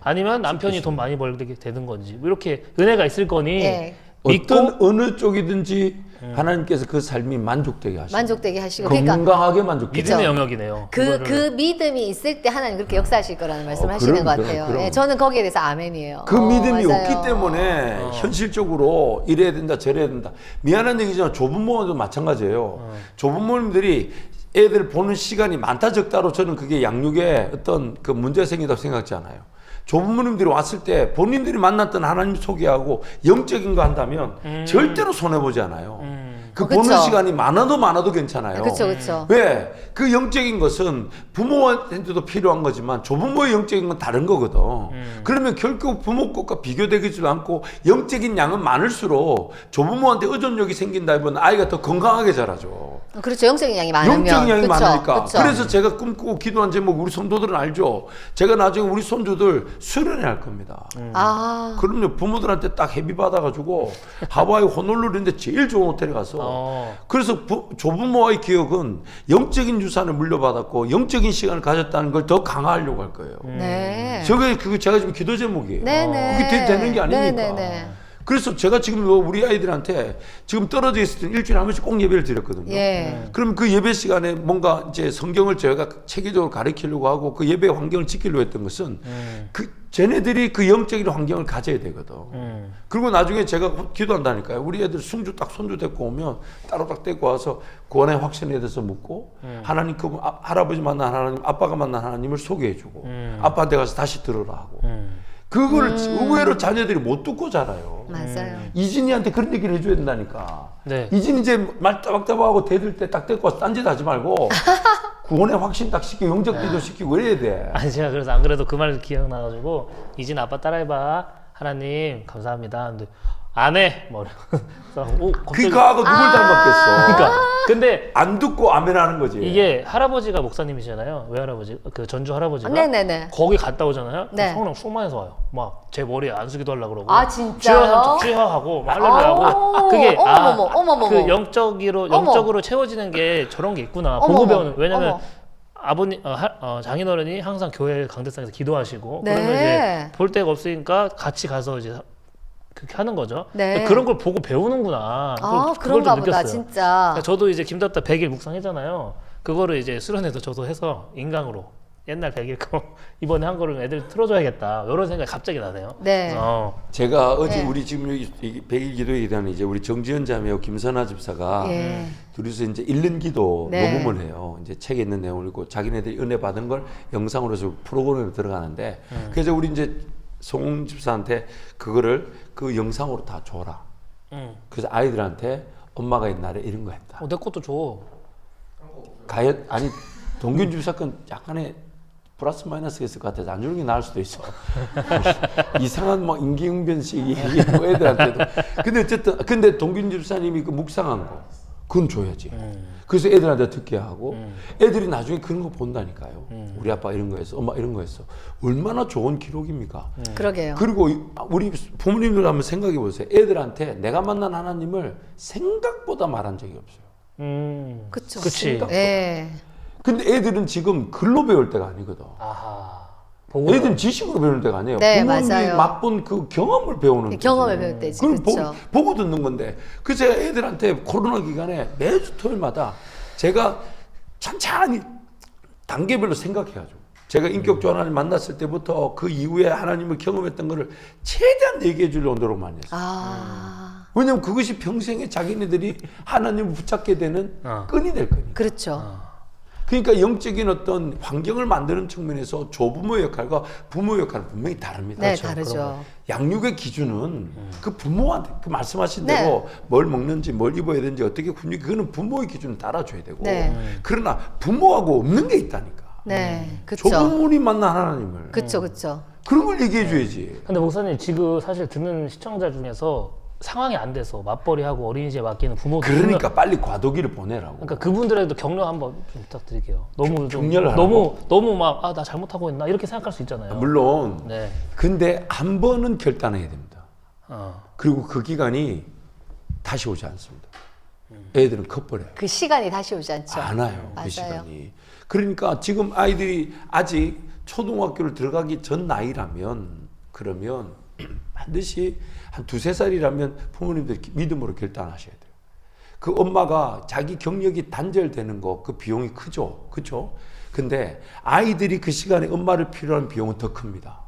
아니면 남편이 돈 많이 벌게 되는 건지 뭐 이렇게 은혜가 있을 거니 예. 어떤 어느 쪽이든지 하나님께서 그 삶이 만족되게 하시고 만족되게 하시고 그러니까 건강하게 만족되게 믿음의 그쵸. 영역이네요. 그 믿음이 있을 때 하나님 그렇게 역사하실 거라는 말씀을 하시는 그럼, 것 그럼, 같아요. 그럼. 예, 저는 거기에 대해서 아멘이에요. 그 믿음이 맞아요. 없기 때문에 현실적으로 이래야 된다 저래야 된다. 미안한 얘기지만 조부모도 마찬가지예요. 조부모님들이 애들 보는 시간이 많다 적다로 저는 그게 양육에 어떤 그 문제가 생긴다고 생각하지 않아요. 조부모님들이 왔을 때 본인들이 만났던 하나님 소개하고 영적인 거 한다면 절대로 손해보지 않아요. 그 그쵸. 보는 시간이 많아도 괜찮아요. 그렇죠. 왜? 그 영적인 것은 부모한테도 필요한 거지만 조부모의 영적인 건 다른 거거든. 그러면 결국 부모 것과 비교되지도 않고 영적인 양은 많을수록 조부모한테 의존력이 생긴다면 아이가 더 건강하게 자라죠. 그렇죠. 영적인 양이 많으면 영적인 양이 그쵸? 많으니까. 그쵸? 그래서 제가 꿈꾸고 기도한 제목 우리 성도들은 알죠. 제가 나중에 우리 손주들 수련회 할 겁니다. 아, 그럼요. 부모들한테 딱 회비 받아가지고 하와이 호놀룰루인데 제일 좋은 호텔에 가서 그래서 조부모와의 기억은 영적인 유산을 물려받았고 영적인 시간을 가졌다는 걸 더 강화하려고 할 거예요. 네. 저게 그거 제가 지금 기도 제목이에요. 네네. 그게 되는 게 아니니까. 네네네. 그래서 제가 지금 우리 아이들한테 지금 떨어져 있을 때 일주일에 한 번씩 꼭 예배를 드렸거든요. 예. 그럼 그 예배 시간에 뭔가 이제 성경을 제가 체계적으로 가르치려고 하고 그 예배 환경을 지키려고 했던 것은 그 쟤네들이 그 영적인 환경을 가져야 되거든. 그리고 나중에 제가 기도한다니까요. 우리 애들 손주 데리고 오면 따로 딱 데리고 와서 구원의 확신에 대해서 묻고 하나님 그 할아버지 만난 하나님, 아빠가 만난 하나님을 소개해주고 아빠한테 가서 다시 들으라 하고. 그걸 의외로 자녀들이 못 듣고 자라요. 맞아요. 이진이한테 그런 얘기를 해줘야 된다니까. 네. 이진이 이제 말 따박따박하고 대들 때 딱 데리고 와서 딴짓 하지 말고 구원의 확신 딱 시키고 영적 기도 시키고 이래야 돼. 아니 제가 그래서 안 그래도 그 말 기억나가지고 이진 아빠 따라해봐. 하나님 감사합니다. 근데 안 해. 뭐 이러면서 갑자기 그거하고 누굴 닮았겠어. 그러니까 근데 안 듣고 아멘하는 거지. 이게 할아버지가 목사님이시잖아요. 외할아버지 그 전주 할아버지가 네네네. 거기 갔다 오잖아요. 네. 성령 충만해서 와요. 막 제 머리에 안수기도 하려고 그러고. 아, 진짜요? 쥐하하고 할렐루야하고 그게 어머머머. 그 영적으로 채워지는 게 저런 게 있구나. 보고 어머머. 배우는. 왜냐면 어머. 아버님 장인어른이 항상 교회 강대상에서 기도하시고 네. 그러면 이제 볼 데가 없으니까 같이 가서 이제 그렇게 하는 거죠. 네. 그런 걸 보고 배우는구나. 아, 그걸 그런가 좀 보다, 느꼈어요. 진짜. 그러니까 저도 이제 김답다 100일 묵상했잖아요. 그거를 이제 수련회도 저도 해서 인강으로 옛날 100일 거 이번에 한 거를 애들 틀어줘야겠다. 이런 생각이 갑자기 나네요. 네. 제가 어제 네. 우리 지금 여기 100일 기도에 대한 이제 우리 정지현 자매하고 김선아 집사가 예. 둘이서 이제 읽는 기도 네. 녹음을 해요. 이제 책에 있는 내용을 읽고 자기네들이 은혜 받은 걸 영상으로서 프로그램에 들어가는데 그래서 우리 이제 송 집사한테 그거를 그 영상으로 다 줘라. 그래서 아이들한테 엄마가 옛날에 이런 거 했다. 내 것도 줘. 가연 아니 동균 집사 건 약간의 플러스 마이너스가 있을 것 같아서 안 주는 게 나을 수도 있어. 이상한 막 임기응변식 얘기하고 애들한테도. 근데 어쨌든 근데 동균 집사님이 그 묵상한 거 그건 줘야지. 그래서 애들한테 듣게 하고 애들이 나중에 그런 거 본다니까요. 우리 아빠 이런 거 했어, 엄마 이런 거 했어. 얼마나 좋은 기록입니까? 그러게요. 그리고 우리 부모님들 한번 생각해 보세요. 애들한테 내가 만난 하나님을 생각보다 말한 적이 없어요. 그쵸. 그치. 예. 근데 애들은 지금 글로 배울 때가 아니거든. 아하. 보고 애들은 지식으로 배우는 때가 아니에요. 네, 부모님이 맞아요. 맛본 그 경험을 배우는 거지. 경험을 배울 때지, 그걸 그쵸. 보고 듣는 건데. 그래서 제가 애들한테 코로나 기간에 매주 토요일마다 제가 천천히 단계별로 생각해가지고 제가 인격적 하나님 만났을 때부터 그 이후에 하나님을 경험했던 거를 최대한 얘기해 주려고 노력 많이 했어요. 왜냐면 그것이 평생에 자기네들이 하나님을 붙잡게 되는 끈이 될 거니까. 그렇죠. 그러니까 영적인 어떤 환경을 만드는 측면에서 조부모의 역할과 부모의 역할은 분명히 다릅니다. 네, 그렇죠? 다르죠. 양육의 기준은 그 부모한테 그 말씀하신 네. 대로 뭘 먹는지 뭘 입어야 되는지 어떻게 훈육 그거는 부모의 기준을 따라줘야 되고 네. 그러나 부모하고 없는 게 있다니까. 네. 그쵸. 조부모님 만난 하나님을 그쵸. 그쵸. 그런 걸 얘기해 줘야지. 근데 목사님 지금 사실 듣는 시청자 중에서 상황이 안 돼서 맞벌이하고 어린이집에 맡기는 부모들 그러니까 빨리 과도기를 보내라고. 그러니까 그분들에도 격려 한번 좀 부탁드릴게요. 너무 좀 격려를 너무 막 나 잘못하고 있나 이렇게 생각할 수 있잖아요. 물론 네. 근데 한 번은 결단해야 됩니다. 어. 그리고 그 기간이 다시 오지 않습니다. 애들은 커버려요. 그 시간이 다시 오지 않죠. 안 와요. 그 맞아요. 시간이. 그러니까 지금 아이들이 아직 초등학교를 들어가기 전 나이라면 그러면 반드시 한 2-3살이라면 부모님들이 믿음으로 결단하셔야 돼요. 그 엄마가 자기 경력이 단절되는 거 그 비용이 크죠. 그렇죠? 근데 아이들이 그 시간에 엄마를 필요한 비용은 더 큽니다.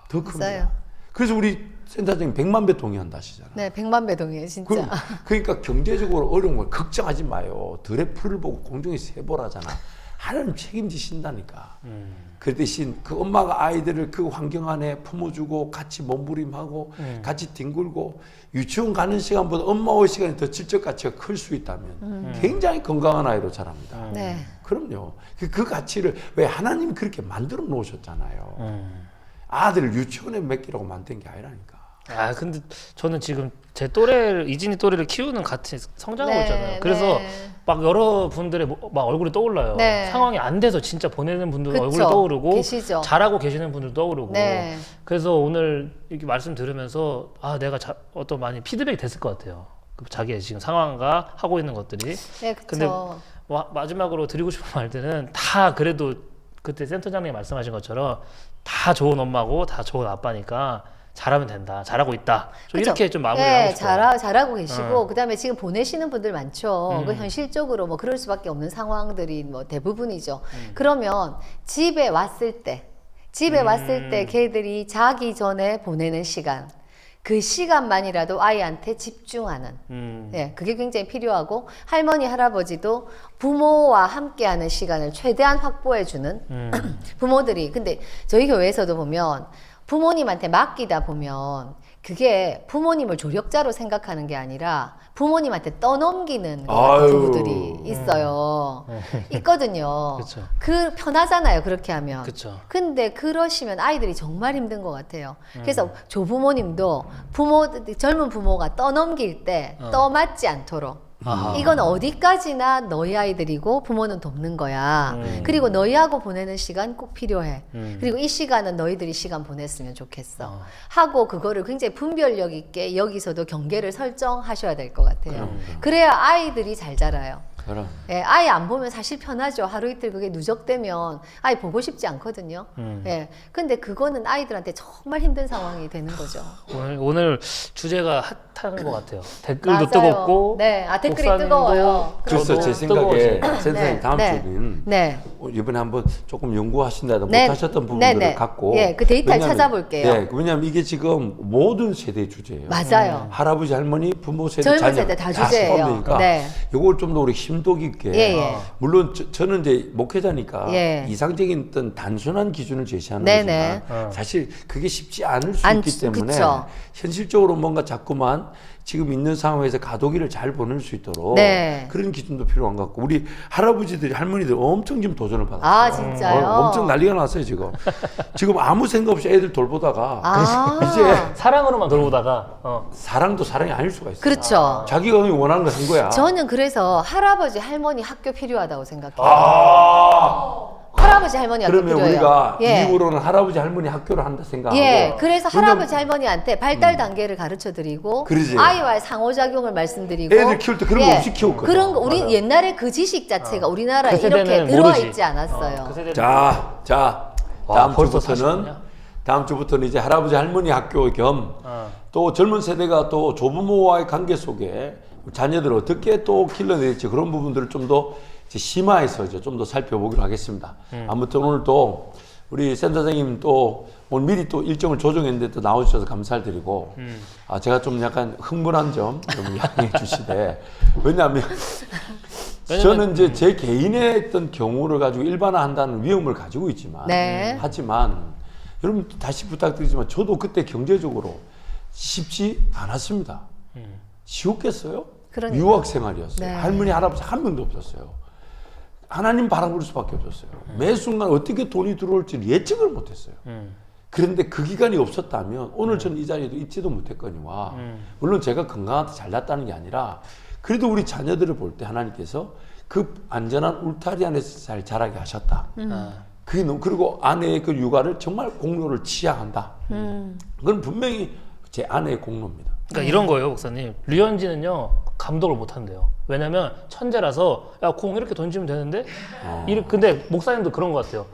더 큽니다. 맞아요. 그래서 우리 센터장님 100만 배 동의한다 하시잖아요. 네, 100만 배 동의해요, 진짜. 그러니까 경제적으로 어려운 걸 걱정하지 마요. 들의 풀을 보고 공중에 세보라잖아. 하나님 책임지신다니까. 그 대신 그 엄마가 아이들을 그 환경 안에 품어주고 같이 몸부림하고 같이 뒹굴고 유치원 가는 시간보다 엄마의 시간이 더 질적 가치가 클 수 있다면 굉장히 건강한 아이로 자랍니다. 네. 그럼요. 그 가치를 왜 하나님이 그렇게 만들어 놓으셨잖아요. 아들을 유치원에 맡기라고 만든 게 아니라니까. 아 근데 저는 지금 제 또래를 이진이 또래를 키우는 같이 성장하고 네, 있잖아요. 그래서 네. 막 여러 분들의 막 얼굴이 떠올라요. 네. 상황이 안 돼서 진짜 보내는 분들 그쵸. 얼굴이 떠오르고 계시죠. 잘하고 계시는 분들 떠오르고. 네. 그래서 오늘 이렇게 말씀 들으면서 아 내가 어떤 많이 피드백이 됐을 것 같아요. 그 자기의 지금 상황과 하고 있는 것들이. 네, 근데 그렇죠. 마지막으로 드리고 싶은 말들은 다 그래도 그때 센터장님이 말씀하신 것처럼 다 좋은 엄마고 다 좋은 아빠니까 잘하면 된다, 잘하고 있다. 좀 그쵸? 이렇게 좀 마무리를 네, 하고 싶어요. 잘하고 계시고 그다음에 지금 보내시는 분들 많죠. 그 음. 현실적으로 뭐 그럴 수밖에 없는 상황들이 뭐 대부분이죠. 그러면 집에 왔을 때 걔들이 자기 전에 보내는 시간, 그 시간만이라도 아이한테 집중하는. 예, 그게 굉장히 필요하고 할머니 할아버지도 부모와 함께하는 시간을 최대한 확보해주는 부모들이. 근데 저희 교회에서도 보면 부모님한테 맡기다 보면 그게 부모님을 조력자로 생각하는 게 아니라 부모님한테 떠넘기는 것 같은 아유. 부부들이 있어요. 있거든요. 그쵸. 그 편하잖아요. 그렇게 하면. 그쵸. 근데 그러시면 아이들이 정말 힘든 것 같아요. 그래서 조부모님도 젊은 부모가 떠넘길 때 떠맞지 않도록 아하. 이건 어디까지나 너희 아이들이고 부모는 돕는 거야. 그리고 너희하고 보내는 시간 꼭 필요해. 그리고 이 시간은 너희들이 시간 보냈으면 좋겠어. 하고 그거를 굉장히 분별력 있게 여기서도 경계를 설정하셔야 될 것 같아요. 그래야 아이들이 잘 자라요. 그럼. 예, 아이 안 보면 사실 편하죠. 하루 이틀 그게 누적되면 아이 보고 싶지 않거든요. 예, 근데 그거는 아이들한테 정말 힘든 상황이 되는 거죠. 오늘 주제가 핫한 것 같아요. 댓글도 맞아요. 뜨겁고. 네, 댓글이 목사님도 뜨거워요. 그래서 저도 제 생각에 센터장님 네, 다음 네. 주는 네. 이번에 한번 조금 연구하신다든 네. 못하셨던 부분들을 네, 네. 갖고 예, 그 데이터를 찾아볼게요. 네, 왜냐하면 이게 지금 모든 세대의 주제예요. 맞아요. 할아버지, 할머니, 부모 세대, 젊은 자녀 세대 다 주제예요. 포함되니까 네. 이걸 좀 더 우리 심도 깊게 예, 예. 물론 저는 이제 목회자니까 예. 이상적인 어떤 단순한 기준을 제시하는 네네. 거지만 사실 그게 쉽지 않을 수 있기 때문에 그쵸. 현실적으로 뭔가 자꾸만 지금 있는 상황에서 가도기를 잘 보낼 수 있도록 네. 그런 기준도 필요한 것 같고 우리 할아버지들이 할머니들 엄청 지금 도전을 받았어요. 아, 진짜요? 엄청 난리가 났어요 지금. 지금 아무 생각 없이 애들 돌보다가 아. 이제 사랑으로만 돌보다가 사랑도 사랑이 아닐 수가 있어요. 그렇죠. 자기가 원하는 걸 한 거야. 저는 그래서 할아버지 할머니 학교 필요하다고 생각해요. 아. 할아버지 할머니 학교 그러면 필요해요. 우리가 예. 이후로는 할아버지 할머니 학교를 한다 생각하고. 예, 그래서 왜냐면 할아버지 할머니한테 발달 단계를 가르쳐 드리고 그러지. 아이와의 상호작용을 말씀드리고 애들 키울 때 그런 거 없이 키웠거든. 그런 거 우리 맞아. 옛날에 그 지식 자체가 우리나라에 그 세대는 이렇게 들어와 모르지. 있지 않았어요. 그 세대는 자, 와, 다음 벌써 주부터는 40년이야? 다음 주부터는 이제 할아버지 할머니 학교 겸 또 젊은 세대가 또 조부모와의 관계 속에 자녀들을 어떻게 또 길러낼지 그런 부분들을 좀 더 심화해서 좀 더 살펴보기로 하겠습니다. 아무튼 오늘 또 우리 센터장님 또 오늘 미리 또 일정을 조정했는데 또 나와주셔서 감사를 드리고 제가 좀 약간 흥분한 점 좀 양해해 주시되 왜냐하면 저는 이제 제 개인의 어떤 경우를 가지고 일반화한다는 위험을 가지고 있지만 네. 하지만 여러분 다시 부탁드리지만 저도 그때 경제적으로 쉽지 않았습니다. 쉬웠겠어요? 그러니까. 유학 생활이었어요. 네. 할머니 할아버지 한 명도 없었어요. 하나님 바라볼 수밖에 없었어요. 매 순간 어떻게 돈이 들어올지 예측을 못했어요. 그런데 그 기간이 없었다면 오늘 저는 이 자리에도 있지도 못했거니와 물론 제가 건강하게 잘났다는 게 아니라 그래도 우리 자녀들을 볼 때 하나님께서 그 안전한 울타리 안에서 잘 자라게 하셨다. 그게 너무 그리고 아내의 그 육아를 정말 공로를 치하한다. 그건 분명히 제 아내의 공로입니다. 그러니까 이런 거예요, 목사님. 류현진은요 감독을 못 한대요. 왜냐면 천재라서 야 공 이렇게 던지면 되는데 근데 목사님도 그런 것 같아요.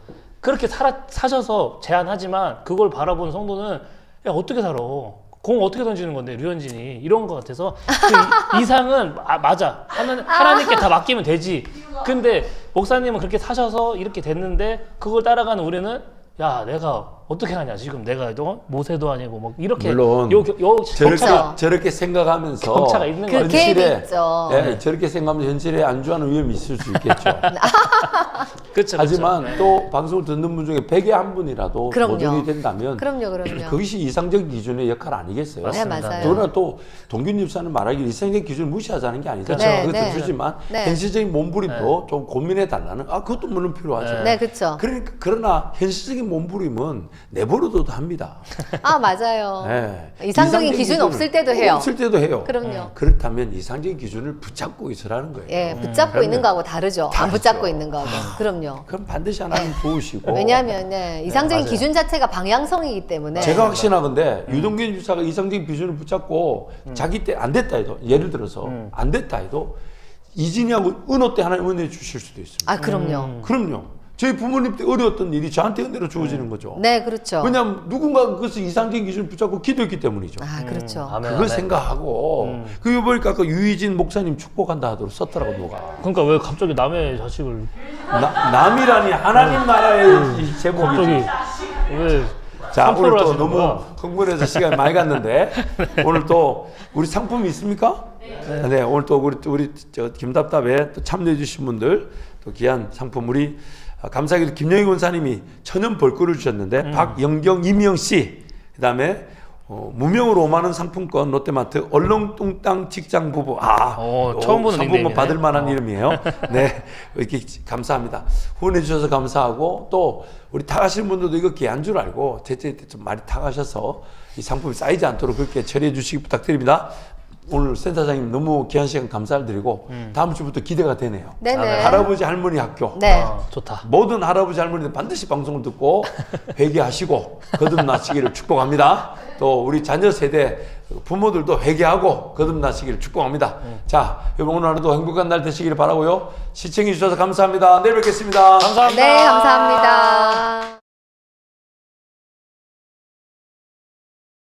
그렇게 사셔서 제안하지만 그걸 바라보는 성도는 야 어떻게 살아? 공 어떻게 던지는 건데 류현진이 이런 것 같아서 그 이상은 맞아 하나님께 다 맡기면 되지. 근데 목사님은 그렇게 사셔서 이렇게 됐는데 그걸 따라가는 우리는 야 내가 어떻게 하냐 지금 내가 모세도 아니고 뭐 이렇게 물론 저렇게 생각하면서 격차가 있는 그 거예요. 갭이 있죠. 네, 저렇게 생각하면 현실에 안주하는 위험이 있을 수 있겠죠. 그렇죠. 하지만 또 방송을 듣는 분 중에 100에 한 분이라도 그럼요. 노동이 된다면 그럼요. 그것이 이상적 기준의 역할 아니겠어요? 네, 맞아요. 그러나 또 동균 집사는 말하길 이상적 기준을 무시하자는 게 아니잖아요. 네, 그것도 네. 주지만 네. 현실적인 몸부림도 좀 고민해 달라는 그것도 물론 필요하죠. 네, 그렇죠. 그러니까 그러나 현실적인 몸부림은 내버려둬도 합니다. 맞아요. 네. 이상적인 기준 없을 때도 해요. 없을 때도 해요. 그럼요. 그렇다면 이상적인 기준을 붙잡고 있으라는 거예요. 예, 붙잡고 있는 거하고 다르죠. 안 다르죠. 붙잡고 있는 거하고. 그럼요. 그럼 반드시 하나님 도우시고. 왜냐하면 이상적인 맞아요. 기준 자체가 방향성이기 때문에. 제가 확신하건데 유동균 주사가 이상적인 기준을 붙잡고 자기 때 안 됐다 해도 예를 들어서 안 됐다 해도 이진이하고 은호 때 하나님 은혜 주실 수도 있습니다. 그럼요. 그럼요. 저희 부모님 때 어려웠던 일이 저한테 은혜로 주어지는 거죠. 네, 그렇죠. 왜냐하면 누군가 그것을 이상적인 기준을 붙잡고 기도했기 때문이죠. 그렇죠. 아멘, 그걸 아멘. 생각하고 그거 보니까 아까 유희진 목사님 축복한다 하도록 썼더라고 누가. 그러니까 왜 갑자기 남의 자식을 남이라니 하나님 나라의 이 제목이지. 갑자기 왜 자, 오늘 선포를 또 하시는 너무 거야? 흥분해서 시간이 많이 갔는데 오늘 또 우리 상품이 있습니까? 네, 오늘 또 우리 저 김답답에 또 참여해 주신 분들 또 귀한 상품 우리 감사하게도 김영희 권사님이 천연 벌꿀을 주셨는데 박영경 이미영 씨 그다음에 무명으로 5만 원 상품권 롯데마트 얼렁뚱땅 직장 부부 처음 보는 상품권 닉네임이네. 받을 만한 이름이에요. 네, 이렇게 감사합니다. 후원해 주셔서 감사하고 또 우리 타가시는 분들도 이거 귀한 줄 알고 제때 좀 많이 타가셔서 이 상품이 쌓이지 않도록 그렇게 처리해 주시기 부탁드립니다. 오늘 센터장님 너무 귀한 시간 감사를 드리고 다음 주부터 기대가 되네요. 네네. 할아버지 할머니 학교. 네. 좋다. 모든 할아버지 할머니들 반드시 방송을 듣고 회개하시고 거듭나시기를 축복합니다. 또 우리 자녀 세대 부모들도 회개하고 거듭나시기를 축복합니다. 자, 여러분 오늘 하루도 행복한 날 되시기를 바라고요. 시청해 주셔서 감사합니다. 내일 뵙겠습니다. 감사합니다. 네, 감사합니다.